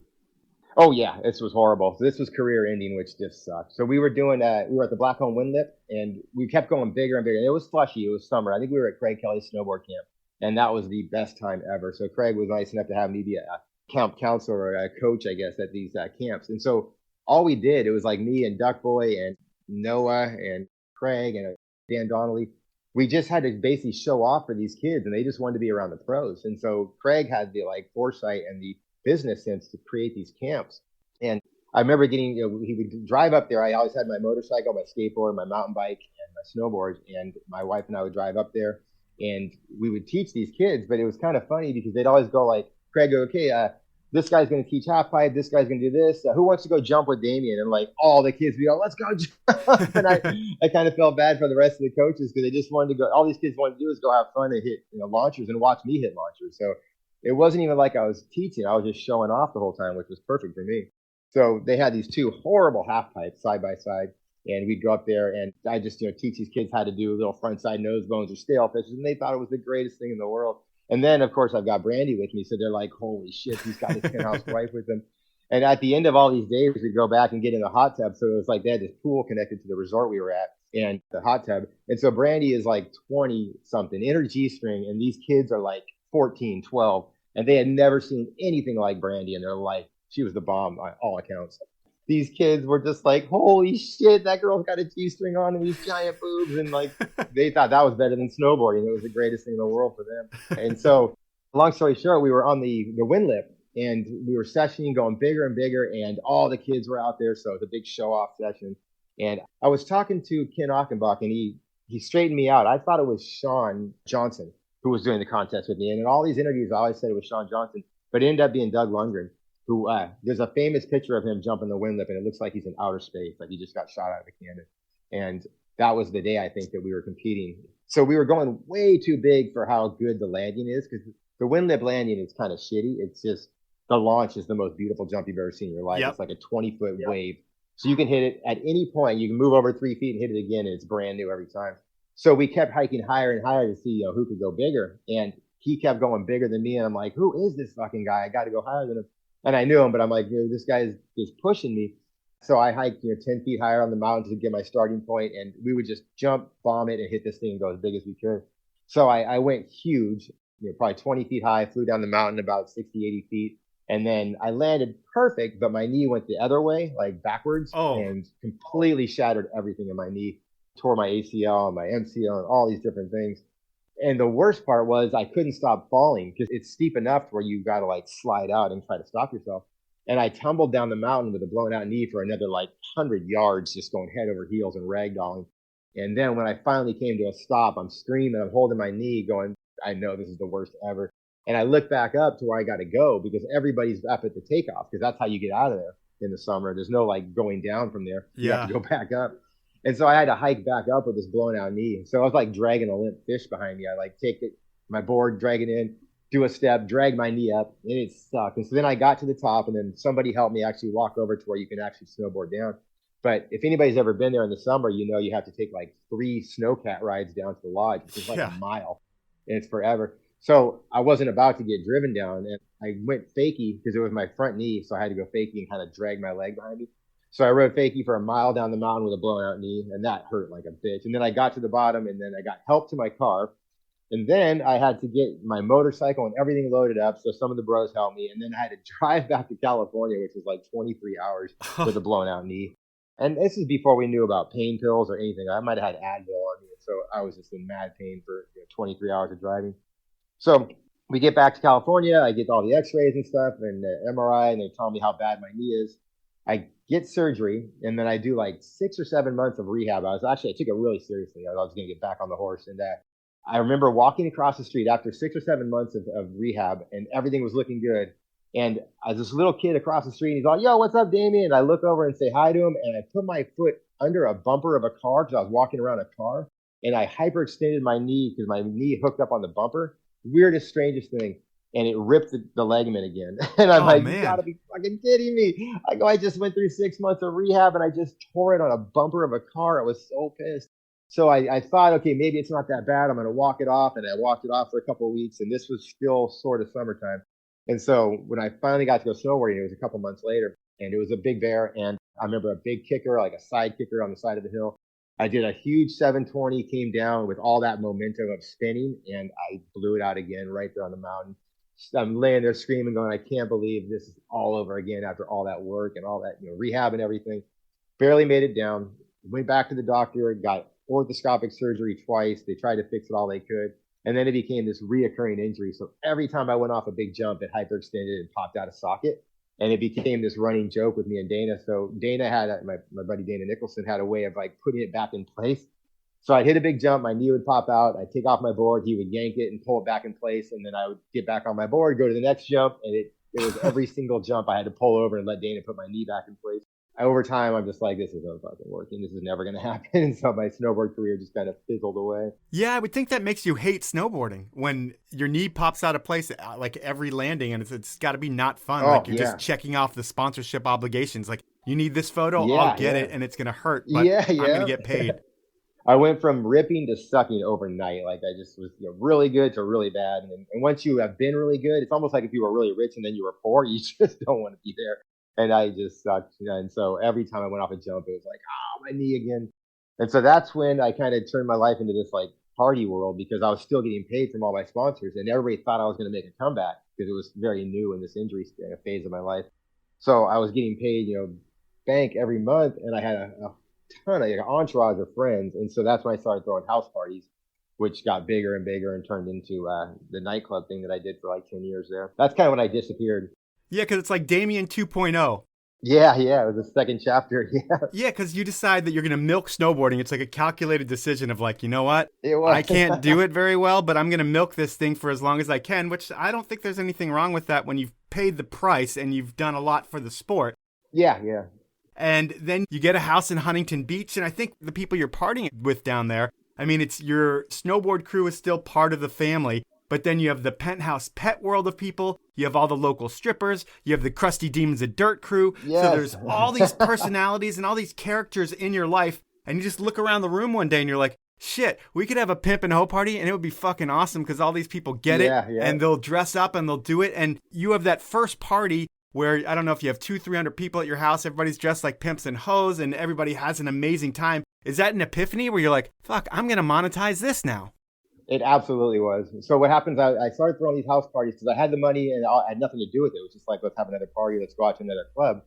Speaker 3: Oh yeah, this was horrible. So this was career ending, which just sucked. So we were doing, we were at the Blackcomb Windlip, and we kept going bigger and bigger. And it was slushy. It was summer. I think we were at Craig Kelly's snowboard camp, and that was the best time ever. So Craig was nice enough to have me be a camp counselor or a coach, I guess, at these camps. And so all we did, it was like me and Duck Boy and Noah and Craig and Dan Donnelly. We just had to basically show off for these kids, and they just wanted to be around the pros. And so Craig had the foresight and the business sense to create these camps. And I remember getting, he would drive up there. I always had my motorcycle, my skateboard, my mountain bike, and my snowboard. And my wife and I would drive up there, and we would teach these kids. But it was kind of funny because they'd always go like, Craig, okay, this guy's going to teach half pipe. This guy's going to do this. Who wants to go jump with Damian? And like all the kids would go, let's go jump. And I kind of felt bad for the rest of the coaches because they just wanted to go. All these kids wanted to do is go have fun and hit launchers and watch me hit launchers. So it wasn't even like I was teaching. I was just showing off the whole time, which was perfect for me. So they had these 2 horrible half pipes side by side. And we'd go up there and I just, teach these kids how to do little front side nose bones or stale fishes. And they thought it was the greatest thing in the world. And then, of course, I've got Brandy with me. So they're like, holy shit, he's got his penthouse wife with him. And at the end of all these days, we'd go back and get in the hot tub. So it was like they had this pool connected to the resort we were at and the hot tub. And so Brandy is like 20-something in her G-string. And these kids are like 14, 12. And they had never seen anything like Brandy in their life. She was the bomb on all accounts. These kids were just like, holy shit, that girl's got a G-string on and these giant boobs. And like, they thought that was better than snowboarding. It was the greatest thing in the world for them. And so long story short, we were on the Windlip and we were sessioning, going bigger and bigger. And all the kids were out there. So it was a big show off session. And I was talking to Ken Achenbach and he straightened me out. I thought it was Sean Johnson who was doing the contest with me. And in all these interviews, I always said it was Sean Johnson, but it ended up being Doug Lundgren. Who there's a famous picture of him jumping the Windlip, and it looks like he's in outer space, like he just got shot out of a cannon. And that was the day I think that we were competing. So we were going way too big for how good the landing is, because the Windlip landing is kind of shitty. It's just the launch is the most beautiful jump you've ever seen in your life. Yep. It's like a 20-foot wave. So you can hit it at any point. You can move over 3 feet and hit it again, and it's brand new every time. So we kept hiking higher and higher to see who could go bigger. And he kept going bigger than me. And I'm like, who is this fucking guy? I got to go higher than him. And I knew him, but I'm like, this guy is just pushing me. So I hiked 10 feet higher on the mountain to get my starting point, and we would just jump, bomb it, and hit this thing and go as big as we could. So I went huge, probably 20 feet high, flew down the mountain about 60, 80 feet. And then I landed perfect, but my knee went the other way, like backwards, and completely shattered everything in my knee. Tore my ACL and my MCL and all these different things. And the worst part was I couldn't stop falling because it's steep enough where you got to slide out and try to stop yourself. And I tumbled down the mountain with a blown out knee for another 100 yards, just going head over heels and ragdolling. And then when I finally came to a stop, I'm screaming, I'm holding my knee going, I know this is the worst ever. And I look back up to where I got to go because everybody's up at the takeoff because that's how you get out of there in the summer. There's no going down from there. You have to go back up. And so I had to hike back up with this blown out knee. So I was dragging a limp fish behind me. I take my board, drag it in, do a step, drag my knee up, and it sucked. And so then I got to the top, and then somebody helped me actually walk over to where you can actually snowboard down. But if anybody's ever been there in the summer, you have to take 3 snowcat rides down to the lodge. It's a mile, and it's forever. So I wasn't about to get driven down, and I went fakie because it was my front knee, so I had to go fakie and kind of drag my leg behind me. So I rode fakie for a mile down the mountain with a blown out knee, and that hurt like a bitch. And then I got to the bottom, and then I got help to my car. And then I had to get my motorcycle and everything loaded up, so some of the bros helped me. And then I had to drive back to California, which was 23 hours with a blown out knee. And this is before we knew about pain pills or anything. I might have had Advil on me, so I was just in mad pain for 23 hours of driving. So we get back to California. I get all the x-rays and stuff and the MRI, and they tell me how bad my knee is. I get surgery, and then I do 6 or 7 months of rehab. I took it really seriously. I was going to get back on the horse, and I remember walking across the street after 6 or 7 months of rehab, and everything was looking good. And as this little kid across the street, he's like, "Yo, what's up, Damian?" And I look over and say hi to him, and I put my foot under a bumper of a car because I was walking around a car, and I hyperextended my knee because my knee hooked up on the bumper. Weirdest, strangest thing. And it ripped the ligament again. And I'm like,
Speaker 2: man.
Speaker 3: You gotta be fucking kidding me. I just went through 6 months of rehab and I just tore it on a bumper of a car. I was so pissed. So I thought, okay, maybe it's not that bad. I'm going to walk it off. And I walked it off for a couple of weeks. And this was still sort of summertime. And so when I finally got to go snowboarding, it was a couple months later. And it was a big bear. And I remember a big kicker, like a side kicker on the side of the hill. I did a huge 720, came down with all that momentum of spinning. And I blew it out again right there on the mountain. I'm laying there screaming, going, I can't believe this is all over again after all that work and all that, rehab and everything. Barely made it down. Went back to the doctor, got orthoscopic surgery twice. They tried to fix it all they could. And then it became this reoccurring injury. So every time I went off a big jump, it hyperextended and popped out of socket. And it became this running joke with me and Dana. So Dana had, my buddy Dana Nicholson had a way of like putting it back in place. So I'd hit a big jump, my knee would pop out, I'd take off my board, he would yank it and pull it back in place, and then I would get back on my board, go to the next jump, and it was every single jump I had to pull over and let Dana put my knee back in place. Over time, I'm just like, this isn't fucking working, this is never going to happen, and so my snowboard career just kind of fizzled away.
Speaker 2: Yeah, I would think that makes you hate snowboarding when your knee pops out of place like every landing, and it's got to be not fun. Like you're just checking off the sponsorship obligations. Like, you need this photo, I'll get it, and it's going to hurt, but I'm going to get paid.
Speaker 3: I went from ripping to sucking overnight. Like I just was really good to really bad. And once you have been really good, it's almost like if you were really rich and then you were poor, you just don't want to be there. And I just sucked. And so every time I went off a jump, it was like, my knee again. And so that's when I kind of turned my life into this like party world because I was still getting paid from all my sponsors. And everybody thought I was going to make a comeback because it was very new in this injury phase of my life. So I was getting paid, bank every month. And I had a ton of entourage of friends, and so that's when I started throwing house parties, which got bigger and bigger and turned into the nightclub thing that I did for like 10 years there. That's kind of when I disappeared.
Speaker 2: Yeah, because it's like Damian 2.0.
Speaker 3: Yeah, it was the second chapter.
Speaker 2: Yeah, because you decide that you're going to milk snowboarding. It's like a calculated decision of like, you know what? I can't do it very well, but I'm going to milk this thing for as long as I can, which I don't think there's anything wrong with that when you've paid the price and you've done a lot for the sport.
Speaker 3: Yeah.
Speaker 2: And then you get a house in Huntington Beach. And I think the people you're partying with down there, I mean, it's your snowboard crew is still part of the family. But then you have the Penthouse pet world of people. You have all the local strippers. You have the Crusty Demons of Dirt crew.
Speaker 3: Yes.
Speaker 2: So there's all these personalities and all these characters in your life. And you just look around the room one day and you're like, shit, we could have a pimp and hoe party and it would be fucking awesome because all these people get it and they'll dress up and they'll do it. And you have that first party where, I don't know if you have 200-300 people at your house, everybody's dressed like pimps and hoes and everybody has an amazing time. Is that an epiphany where you're like, fuck, I'm going to monetize this now?
Speaker 3: It absolutely was. So what happens, I started throwing these house parties because I had the money and I had nothing to do with it. It was just like, let's have another party, let's go out to another club.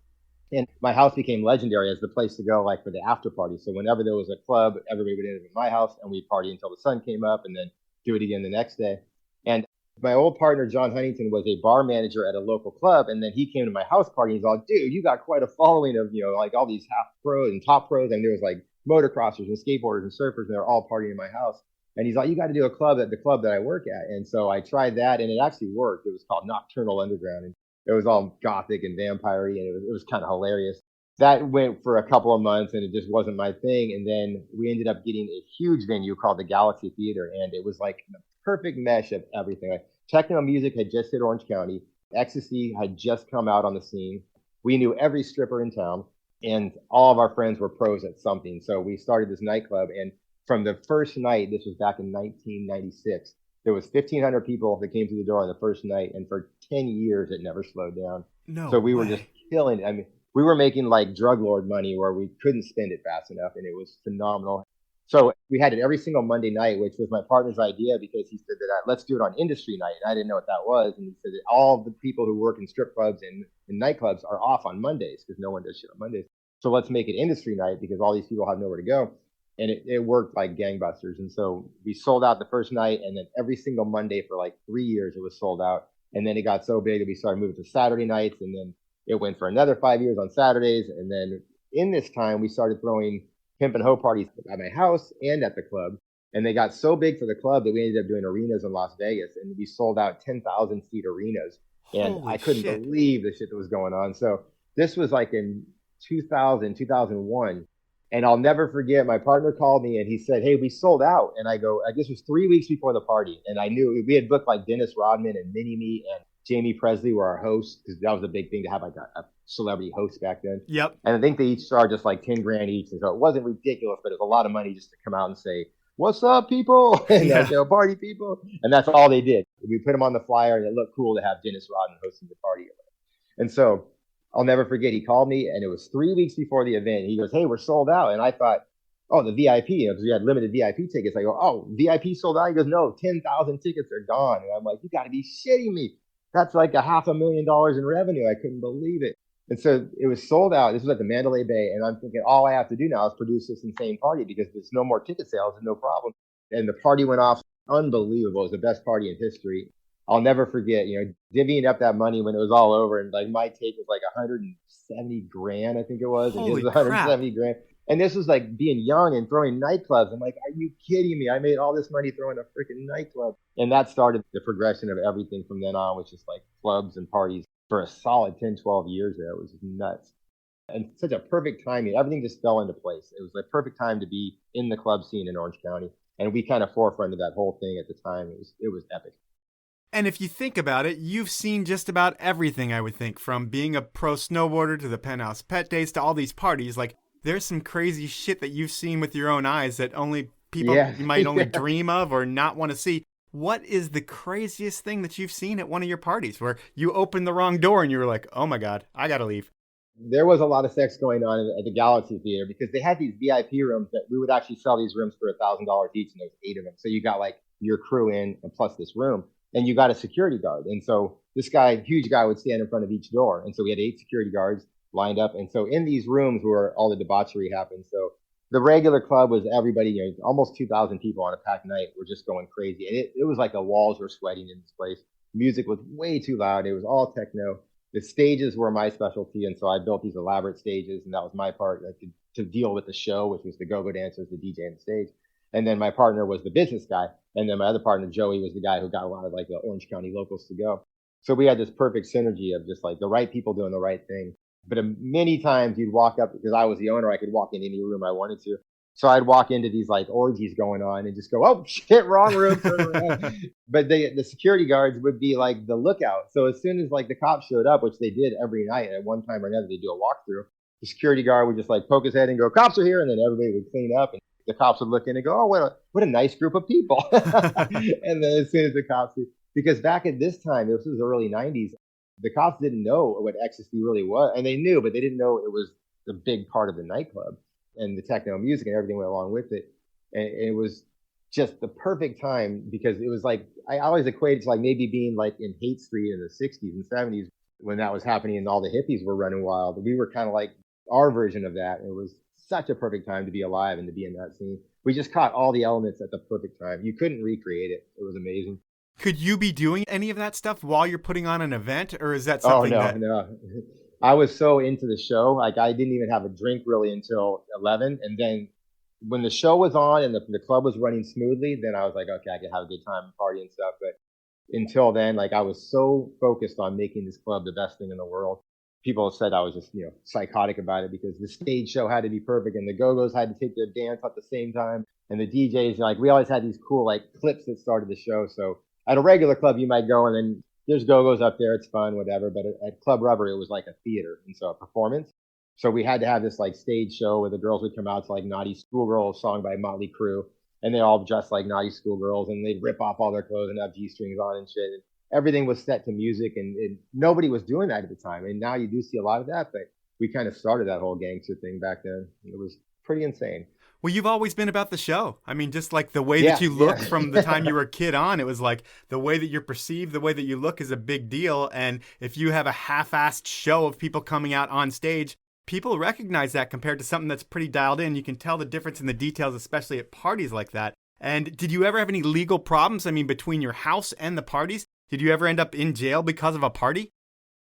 Speaker 3: And my house became legendary as the place to go like for the after party. So whenever there was a club, everybody would end up in my house and we'd party until the sun came up and then do it again the next day. And my old partner, John Huntington, was a bar manager at a local club. And then he came to my house party and he's like, dude, you got quite a following of, like all these half pros and top pros. And there was like motocrossers and skateboarders and surfers and they're all partying in my house. And he's like, you got to do a club at the club that I work at. And so I tried that and it actually worked. It was called Nocturnal Underground. And it was all gothic and vampire-y and it was kind of hilarious. That went for a couple of months and it just wasn't my thing. And then we ended up getting a huge venue called the Galaxy Theater. And it was like the perfect mesh of everything. Like techno music had just hit Orange County. Ecstasy had just come out on the scene. We knew every stripper in town and all of our friends were pros at something. So we started this nightclub. And from the first night, this was back in 1996, there was 1,500 people that came through the door on the first night. And for 10 years, it never slowed down. So we were just killing it. I mean, we were making like drug lord money where we couldn't spend it fast enough. And it was phenomenal. So we had it every single Monday night, which was my partner's idea because he said that let's do it on industry night. And I didn't know what that was. And he said that all the people who work in strip clubs and nightclubs are off on Mondays because no one does shit on Mondays. So let's make it industry night because all these people have nowhere to go. And it worked like gangbusters. And so we sold out the first night. And then every single Monday for like 3 years, it was sold out. And then it got so big that we started moving to Saturday nights. And then it went for another 5 years on Saturdays. And then in this time, we started throwing pimp and hoe parties at my house and at the club. And they got so big for the club that we ended up doing arenas in Las Vegas, and we sold out 10,000 seat arenas. And
Speaker 2: Holy
Speaker 3: I couldn't
Speaker 2: shit.
Speaker 3: believe the shit that was going on. So this was like in 2000, 2001. And I'll never forget, my partner called me and he said, "Hey, we sold out." And I go, this was 3 weeks before the party. And I knew we had booked like Dennis Rodman and Mini Me and Jamie Presley were our hosts, because that was a big thing to have like a celebrity host back then.
Speaker 2: Yep.
Speaker 3: And I think they each charged us like 10 grand each. And so it wasn't ridiculous, but it was a lot of money just to come out and say, "What's up, people?" And
Speaker 2: Yeah.
Speaker 3: party people. And that's all they did. We put them on the flyer, and it looked cool to have Dennis Rodman hosting the party. And so I'll never forget, he called me, and it was 3 weeks before the event. He goes, "Hey, we're sold out." And I thought, oh, the VIP, because we had limited VIP tickets. I go, "Oh, VIP sold out?" He goes, "No, 10,000 tickets are gone." And I'm like, "You got to be shitting me. That's like $500,000 in revenue." I couldn't believe it. And so it was sold out. This was at the Mandalay Bay. And I'm thinking, all I have to do now is produce this insane party, because there's no more ticket sales and no problem. And the party went off unbelievable. It was the best party in history. I'll never forget, divvying up that money when it was all over. And like my take was like 170 grand, I think it was. And his
Speaker 2: Holy
Speaker 3: was
Speaker 2: crap.
Speaker 3: 170 grand. And this was like being young and throwing nightclubs. I'm like, are you kidding me? I made all this money throwing a freaking nightclub. And that started the progression of everything from then on, which is like clubs and parties for a solid 10, 12 years there. It was just nuts. And such a perfect timing. Everything just fell into place. It was the perfect time to be in the club scene in Orange County. And we kind of forefronted that whole thing at the time. It was epic.
Speaker 2: And if you think about it, you've seen just about everything, I would think, from being a pro snowboarder to the Penthouse Pet Days to all these parties. Like, there's some crazy shit that you've seen with your own eyes that only people you might only dream of or not want to see. What is the craziest thing that you've seen at one of your parties where you opened the wrong door and you were like, "Oh my God, I got to leave"?
Speaker 3: There was a lot of sex going on at the Galaxy Theater, because they had these VIP rooms that we would actually sell these rooms for $1,000 each, and there's 8 of them. So you got like your crew in and plus this room, and you got a security guard. And so this guy, huge guy, would stand in front of each door. And so we had 8 security guards lined up. And so in these rooms where all the debauchery happened. So the regular club was everybody, almost 2,000 people on a packed night were just going crazy. And it was like the walls were sweating in this place. Music was way too loud. It was all techno. The stages were my specialty. And so I built these elaborate stages, and that was my part to deal with the show, which was the go-go dancers, the DJ on the stage. And then my partner was the business guy. And then my other partner, Joey, was the guy who got a lot of like the Orange County locals to go. So we had this perfect synergy of just like the right people doing the right thing. But many times you'd walk up, because I was the owner, I could walk in any room I wanted to. So I'd walk into these like orgies going on and just go, "Oh shit, wrong room, turn around." But the security guards would be like the lookout. So as soon as like the cops showed up, which they did every night, at one time or another, they do a walkthrough. The security guard would just like poke his head and go, "Cops are here," and then everybody would clean up, and the cops would look in and go, "Oh, what a nice group of people." And then as soon as the cops, because back at this time, this was the early '90s, the cops didn't know what ecstasy really was, and they knew, but they didn't know it was the big part of the nightclub and the techno music and everything went along with it. And it was just the perfect time, because it was like, I always equate it to like maybe being like in Haight Street in the 60s and 70s when that was happening and all the hippies were running wild. We were kind of like our version of that. It was such a perfect time to be alive and to be in that scene. We just caught all the elements at the perfect time. You couldn't recreate it. It was amazing.
Speaker 2: Could you be doing any of that stuff while you're putting on an event, or is that something
Speaker 3: No. I was so into the show. Like I didn't even have a drink really until 11. And then when the show was on and the club was running smoothly, then I was like, okay, I can have a good time and party and stuff. But until then, like I was so focused on making this club the best thing in the world. People said I was just, psychotic about it, because the stage show had to be perfect and the go-go's had to take their dance at the same time. And the DJs, like we always had these cool like clips that started the show. So at a regular club, you might go and then there's go-go's up there. It's fun, whatever. But at Club Rubber, it was like a theater. And so a performance. So we had to have this like stage show where the girls would come out to like Naughty Schoolgirl, song by Motley Crue. And they all dressed like naughty schoolgirls, and they'd rip off all their clothes and have G-strings on and shit. And everything was set to music, and nobody was doing that at the time. And now you do see a lot of that, but we kind of started that whole gangster thing back then. It was pretty insane.
Speaker 2: Well, you've always been about the show. I mean, just like the way that you look from the time you were a kid on, it was like the way that you're perceived, the way that you look is a big deal. And if you have a half-assed show of people coming out on stage, people recognize that compared to something that's pretty dialed in. You can tell the difference in the details, especially at parties like that. And did you ever have any legal problems? I mean, between your house and the parties? Did you ever end up in jail because of a party?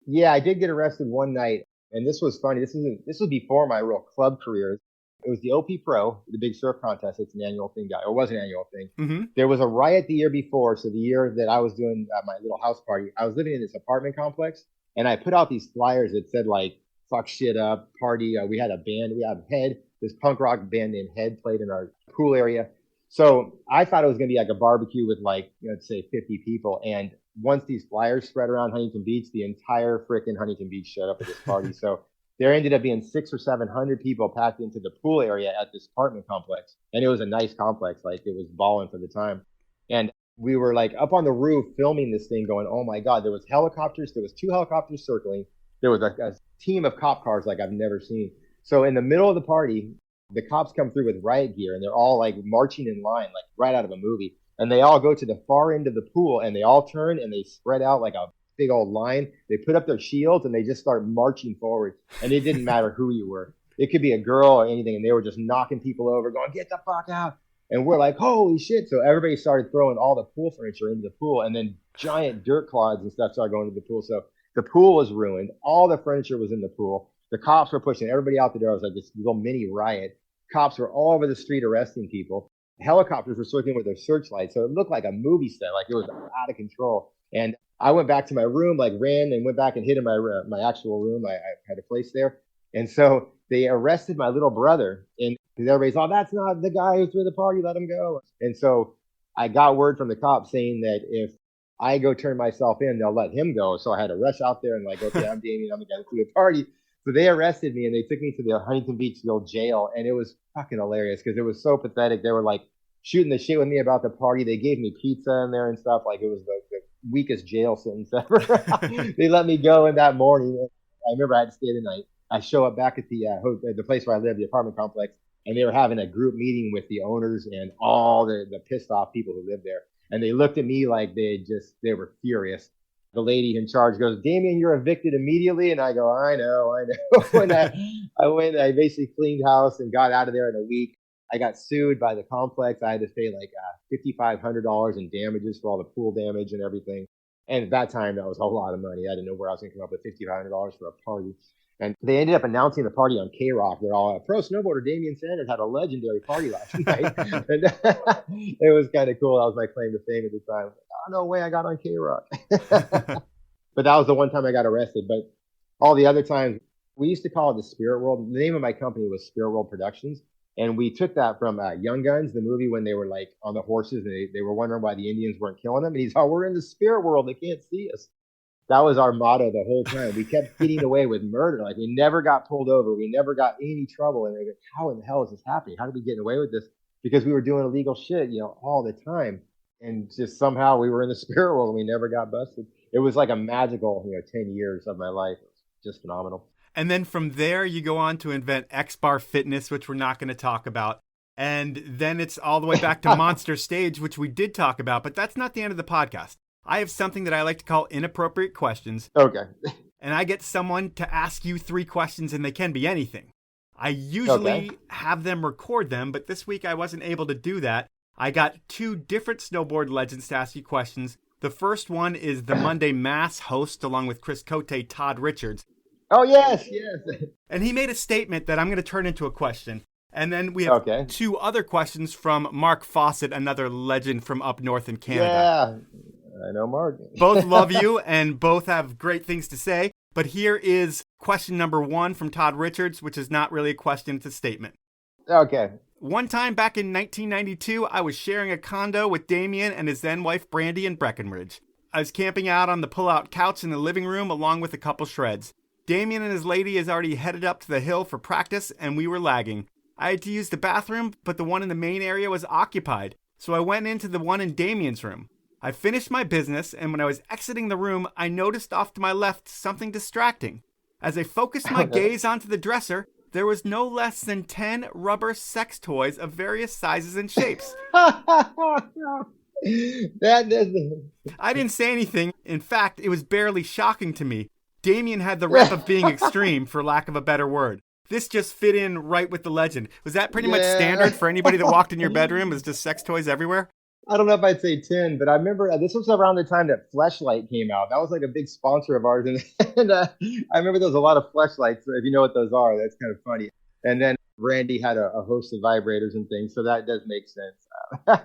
Speaker 3: Yeah, I did get arrested one night. And this was funny. This was before my real club career. It was the OP Pro, the big surf contest. It's an annual thing, guy, or was an annual thing.
Speaker 2: Mm-hmm.
Speaker 3: There was a riot the year before. So the year that I was doing my little house party, I was living in this apartment complex, and I put out these flyers that said like, fuck shit up, party. We had a band, we had Head, this punk rock band named Head played in our pool area. So I thought it was going to be like a barbecue with like, let's say 50 people. And once these flyers spread around Huntington Beach, the entire freaking Huntington Beach showed up at this party. So there ended up being 600 or 700 people packed into the pool area at this apartment complex. And it was a nice complex. Like it was balling for the time. And we were like up on the roof filming this thing going, oh my God, there was helicopters. There was 2 helicopters circling. There was a team of cop cars like I've never seen. So in the middle of the party, the cops come through with riot gear and they're all like marching in line, like right out of a movie. And they all go to the far end of the pool and they all turn and they spread out like a big old line. They put up their shields and they just start marching forward. And it didn't matter who you were. It could be a girl or anything. And they were just knocking people over, going, get the fuck out. And we're like, holy shit. So everybody started throwing all the pool furniture into the pool. And then giant dirt clods and stuff started going to the pool. So the pool was ruined. All the furniture was in the pool. The cops were pushing everybody out the door. It was like this little mini riot. Cops were all over the street arresting people. Helicopters were circling with their searchlights. So it looked like a movie set, like it was out of control. And I went back to my room, like ran and went back and hid in my actual room. I had a place there. And so they arrested my little brother. And everybody's, oh, that's not the guy who threw the party, let him go. And so I got word from the cops saying that if I go turn myself in, they'll let him go. So I had to rush out there and like, okay, I'm Damian, I'm the guy who threw the party. So they arrested me and they took me to the Huntington Beachville jail. And it was fucking hilarious because it was so pathetic. They were like shooting the shit with me about the party. They gave me pizza in there and stuff. Like it was the weakest jail sentence ever. They let me go in that morning. I remember I had to stay the night. I show up back at the place where I live, the apartment complex, and they were having a group meeting with the owners and all the pissed off people who lived there. And they looked at me like they were furious. The lady in charge goes, Damian, you're evicted immediately. And I go, I know. And I basically cleaned house and got out of there in a week. I got sued by the complex. I had to pay like $5,500 in damages for all the pool damage and everything. And at that time, that was a lot of money. I didn't know where I was going to come up with $5,500 for a party. And they ended up announcing the party on K-Rock. They're all, pro snowboarder Damian Sanders had a legendary party last night. And it was kind of cool. That was my claim to fame at the time. Oh, no way I got on K-Rock. But that was the one time I got arrested. But all the other times, we used to call it the Spirit World. The name of my company was Spirit World Productions. And we took that from Young Guns, the movie when they were like on the horses. And they were wondering why the Indians weren't killing them. And he's, oh, we're in the spirit world. They can't see us. That was our motto the whole time. We kept getting away with murder. Like we never got pulled over. We never got any trouble. And they're like, how in the hell is this happening? How did we get away with this? Because we were doing illegal shit, all the time. And just somehow we were in the spirit world and we never got busted. It was like a magical, 10 years of my life. It was just phenomenal.
Speaker 2: And then from there, you go on to invent X-Bar Fitness, which we're not going to talk about. And then it's all the way back to Monster Stage, which we did talk about, but that's not the end of the podcast. I have something that I like to call inappropriate questions.
Speaker 3: Okay.
Speaker 2: And I get someone to ask you 3 questions, and they can be anything. I usually have them record them, but this week I wasn't able to do that. I got 2 different snowboard legends to ask you questions. The first one is the Monday Mass host, along with Chris Cote, Todd Richards.
Speaker 3: Oh, yes.
Speaker 2: And he made a statement that I'm going to turn into a question. And then we have 2 other questions from Mark Fawcett, another legend from up north in Canada.
Speaker 3: Yeah. I know Mark.
Speaker 2: Both love you and both have great things to say. But here is question number 1 from Todd Richards, which is not really a question, it's a statement.
Speaker 3: Okay.
Speaker 2: One time back in 1992, I was sharing a condo with Damian and his then wife Brandy in Breckenridge. I was camping out on the pull-out couch in the living room along with a couple shreds. Damian and his lady has already headed up to the hill for practice and we were lagging. I had to use the bathroom, but the one in the main area was occupied. So I went into the one in Damian's room. I finished my business, and when I was exiting the room, I noticed off to my left something distracting. As I focused my gaze onto the dresser, there was no less than 10 rubber sex toys of various sizes and shapes.
Speaker 3: That doesn't...
Speaker 2: I didn't say anything. In fact, it was barely shocking to me. Damian had the rep of being extreme, for lack of a better word. This just fit in right with the legend. Was that pretty much standard for anybody that walked in your bedroom? Was just sex toys everywhere?
Speaker 3: I don't know if I'd say 10, but I remember this was around the time that Fleshlight came out. That was like a big sponsor of ours. And I remember there was a lot of Fleshlights. If you know what those are, that's kind of funny. And then Randy had a host of vibrators and things, so that does make sense.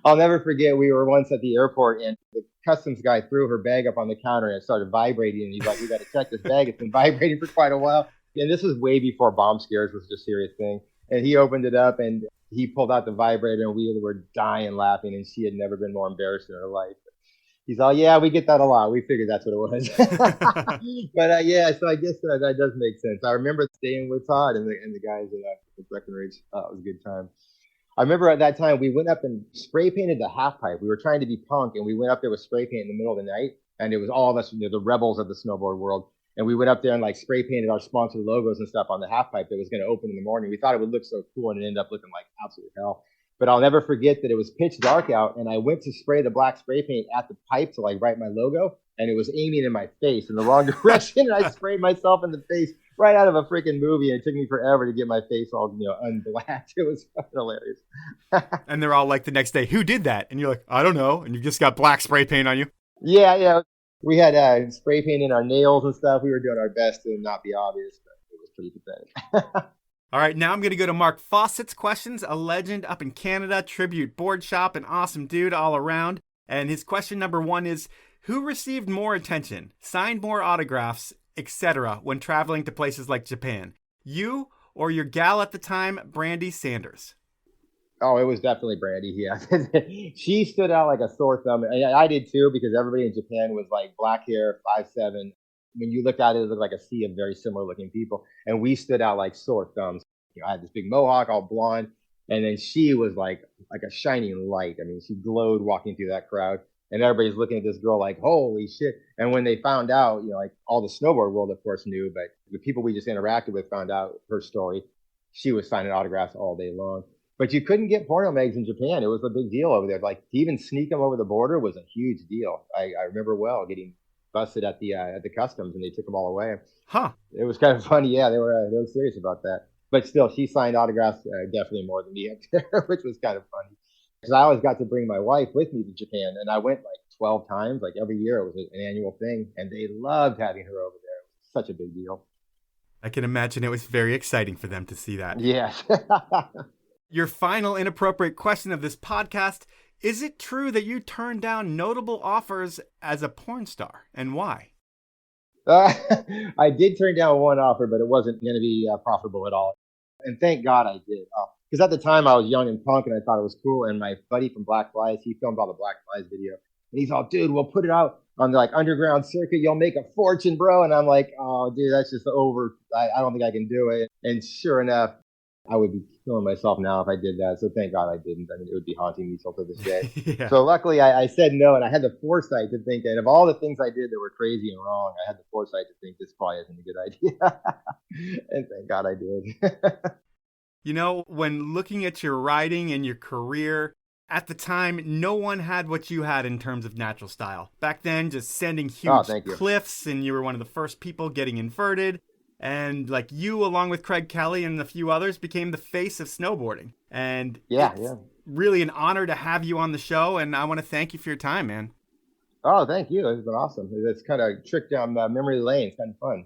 Speaker 3: I'll never forget, we were once at the airport and the customs guy threw her bag up on the counter and it started vibrating. And he's like, "We got to check this bag. It's been vibrating for quite a while." And this was way before bomb scares was a serious thing. And he opened it up and he pulled out the vibrator and we were dying laughing. And she had never been more embarrassed in her life. He's all, "Yeah, we get that a lot. We figured that's what it was." But yeah, so I guess that does make sense. I remember staying with Todd and the guys at Breckenridge. It was a good time. I remember at that time we went up and spray painted the half pipe. We were trying to be punk, and we went up there with spray paint in the middle of the night, and it was all of us, the rebels of the snowboard world. And we went up there and like spray painted our sponsor logos and stuff on the half pipe that was going to open in the morning. We thought it would look so cool, and it ended up looking like absolute hell. But I'll never forget that it was pitch dark out, and I went to spray the black spray paint at the pipe to like write my logo, and it was aiming in my face in the wrong direction, and I sprayed myself in the face right out of a freaking movie, and it took me forever to get my face all unblacked. It was fucking hilarious.
Speaker 2: And they're all like the next day, "Who did that?" And you're like, "I don't know." And you just got black spray paint on you.
Speaker 3: Yeah. We had spray paint in our nails and stuff. We were doing our best to not be obvious, but it was pretty pathetic.
Speaker 2: All right, now I'm going to go to Mark Fawcett's questions, a legend up in Canada, tribute board shop, an awesome dude all around. And his question number 1 is, who received more attention, signed more autographs, etc. when traveling to places like Japan? You or your gal at the time, Brandy Sanders?
Speaker 3: Oh, it was definitely Brandy, yeah. She stood out like a sore thumb. I did too, because everybody in Japan was like black hair, 5'7". When you looked at it, it looked like a sea of very similar looking people. And we stood out like sore thumbs. I had this big mohawk, all blonde. And then she was like a shining light. I mean, she glowed walking through that crowd. And everybody's looking at this girl like, holy shit. And when they found out, like all the snowboard world, of course, knew, but the people we just interacted with found out her story. She was signing autographs all day long. But you couldn't get porno mags in Japan. It was a big deal over there. Like, to even sneak them over the border was a huge deal. I remember well getting busted at the customs, and they took them all away.
Speaker 2: Huh.
Speaker 3: It was kind of funny. Yeah, they were serious about that. But still, she signed autographs definitely more than me up there, which was kind of funny. Because I always got to bring my wife with me to Japan, and I went like 12 times. Like every year, it was an annual thing, and they loved having her over there. It was such a big deal.
Speaker 2: I can imagine it was very exciting for them to see that.
Speaker 3: Yes.
Speaker 2: Your final inappropriate question of this podcast, is it true that you turned down notable offers as a porn star, and why?
Speaker 3: I did turn down one offer, but it wasn't going to be profitable at all. And thank God I did. Because at the time I was young and punk and I thought it was cool. And my buddy from Black Flies, he filmed all the Black Flies video. And he's all, "Dude, we'll put it out on the like underground circuit. You'll make a fortune, bro." And I'm like, "Oh, dude, that's just over. I don't think I can do it." And sure enough, I would be killing myself now if I did that. So thank God I didn't. I mean, it would be haunting me till to this day.
Speaker 2: Yeah.
Speaker 3: So luckily I said no, and I had the foresight to think that of all the things I did that were crazy and wrong, I had the foresight to think this probably isn't a good idea. And thank God I did.
Speaker 2: When looking at your writing and your career, at the time, no one had what you had in terms of natural style. Back then, just sending huge cliffs, and you were one of the first people getting inverted. And like you, along with Craig Kelly and a few others, became the face of snowboarding. And it's really an honor to have you on the show. And I want to thank you for your time, man.
Speaker 3: Oh, thank you. It's been awesome. It's kind of tricked down memory lane. It's kind of fun.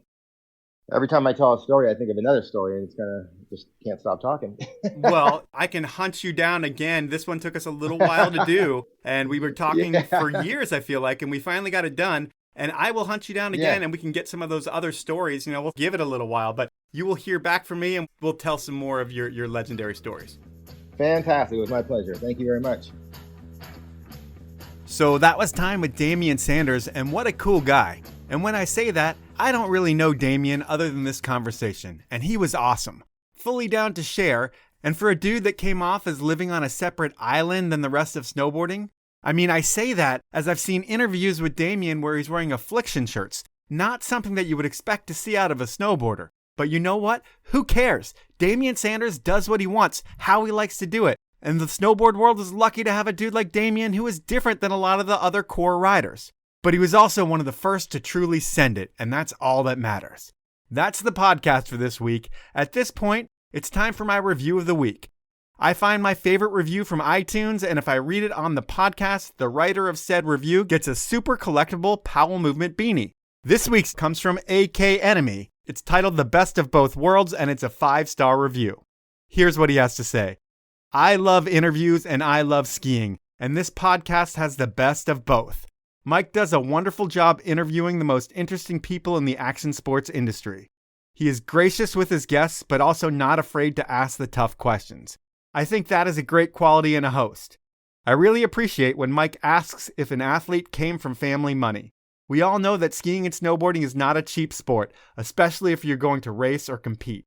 Speaker 3: Every time I tell a story, I think of another story, and it's kind of just can't stop talking.
Speaker 2: Well, I can hunt you down again. This one took us a little while to do, and we were talking for years, I feel like, and we finally got it done. And I will hunt you down again, and we can get some of those other stories. We'll give it a little while, but you will hear back from me, and we'll tell some more of your legendary stories.
Speaker 3: Fantastic. It was my pleasure. Thank you very much.
Speaker 2: So that was time with Damian Sanders, and what a cool guy. And when I say that, I don't really know Damian other than this conversation, and he was awesome. Fully down to share, and for a dude that came off as living on a separate island than the rest of snowboarding, I mean, I say that as I've seen interviews with Damian where he's wearing affliction shirts, not something that you would expect to see out of a snowboarder. But you know what? Who cares? Damian Sanders does what he wants, how he likes to do it. And the snowboard world is lucky to have a dude like Damian who is different than a lot of the other core riders. But he was also one of the first to truly send it, and that's all that matters. That's the podcast for this week. At this point, it's time for my review of the week. I find my favorite review from iTunes, and if I read it on the podcast, the writer of said review gets a super collectible Powell Movement beanie. This week's comes from AK Enemy. It's titled The Best of Both Worlds, and it's a 5-star review. Here's what he has to say. I love interviews and I love skiing, and this podcast has the best of both. Mike does a wonderful job interviewing the most interesting people in the action sports industry. He is gracious with his guests, but also not afraid to ask the tough questions. I think that is a great quality in a host. I really appreciate when Mike asks if an athlete came from family money. We all know that skiing and snowboarding is not a cheap sport, especially if you're going to race or compete.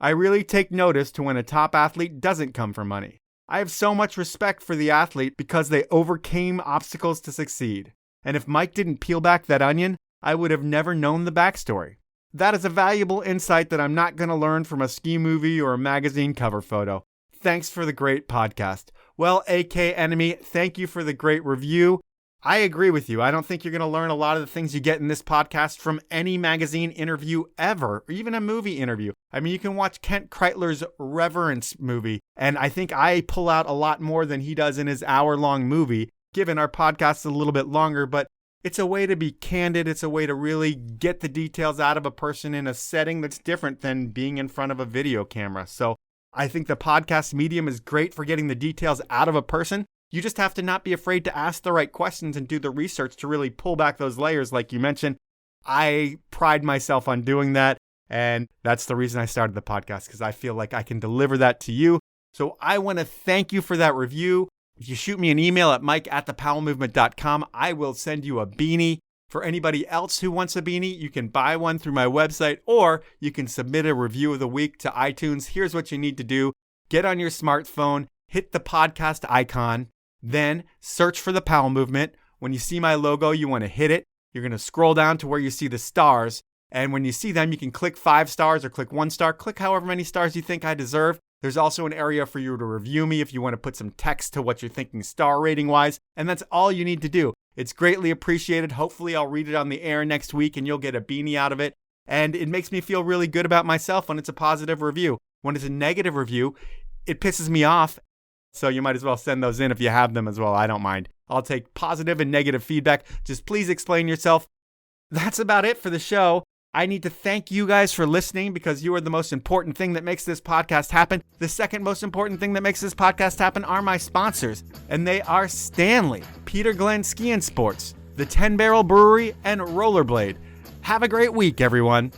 Speaker 2: I really take notice to when a top athlete doesn't come from money. I have so much respect for the athlete because they overcame obstacles to succeed. And if Mike didn't peel back that onion, I would have never known the backstory. That is a valuable insight that I'm not going to learn from a ski movie or a magazine cover photo. Thanks for the great podcast. Well, AK Enemy, thank you for the great review. I agree with you. I don't think you're going to learn a lot of the things you get in this podcast from any magazine interview ever, or even a movie interview. I mean, you can watch Kent Kreitler's Reverence movie, and I think I pull out a lot more than he does in his hour-long movie, given our podcast is a little bit longer, but it's a way to be candid. It's a way to really get the details out of a person in a setting that's different than being in front of a video camera. So I think the podcast medium is great for getting the details out of a person. You just have to not be afraid to ask the right questions and do the research to really pull back those layers like you mentioned. I pride myself on doing that, and that's the reason I started the podcast, because I feel like I can deliver that to you. So I want to thank you for that review. If you shoot me an email at mike@thepowellmovement.com, I will send you a beanie. For anybody else who wants a beanie, you can buy one through my website, or you can submit a review of the week to iTunes. Here's what you need to do. Get on your smartphone, hit the podcast icon, then search for the Powell Movement. When you see my logo, you want to hit it. You're going to scroll down to where you see the stars. And when you see them, you can click 5 stars or click 1 star. Click however many stars you think I deserve. There's also an area for you to review me if you want to put some text to what you're thinking star rating wise. And that's all you need to do. It's greatly appreciated. Hopefully I'll read it on the air next week and you'll get a beanie out of it. And it makes me feel really good about myself when it's a positive review. When it's a negative review, it pisses me off. So you might as well send those in if you have them as well. I don't mind. I'll take positive and negative feedback. Just please explain yourself. That's about it for the show. I need to thank you guys for listening because you are the most important thing that makes this podcast happen. The second most important thing that makes this podcast happen are my sponsors, and they are Stanley, Peter Glen Ski and Sports, the 10 Barrel Brewery, and Rollerblade. Have a great week, everyone.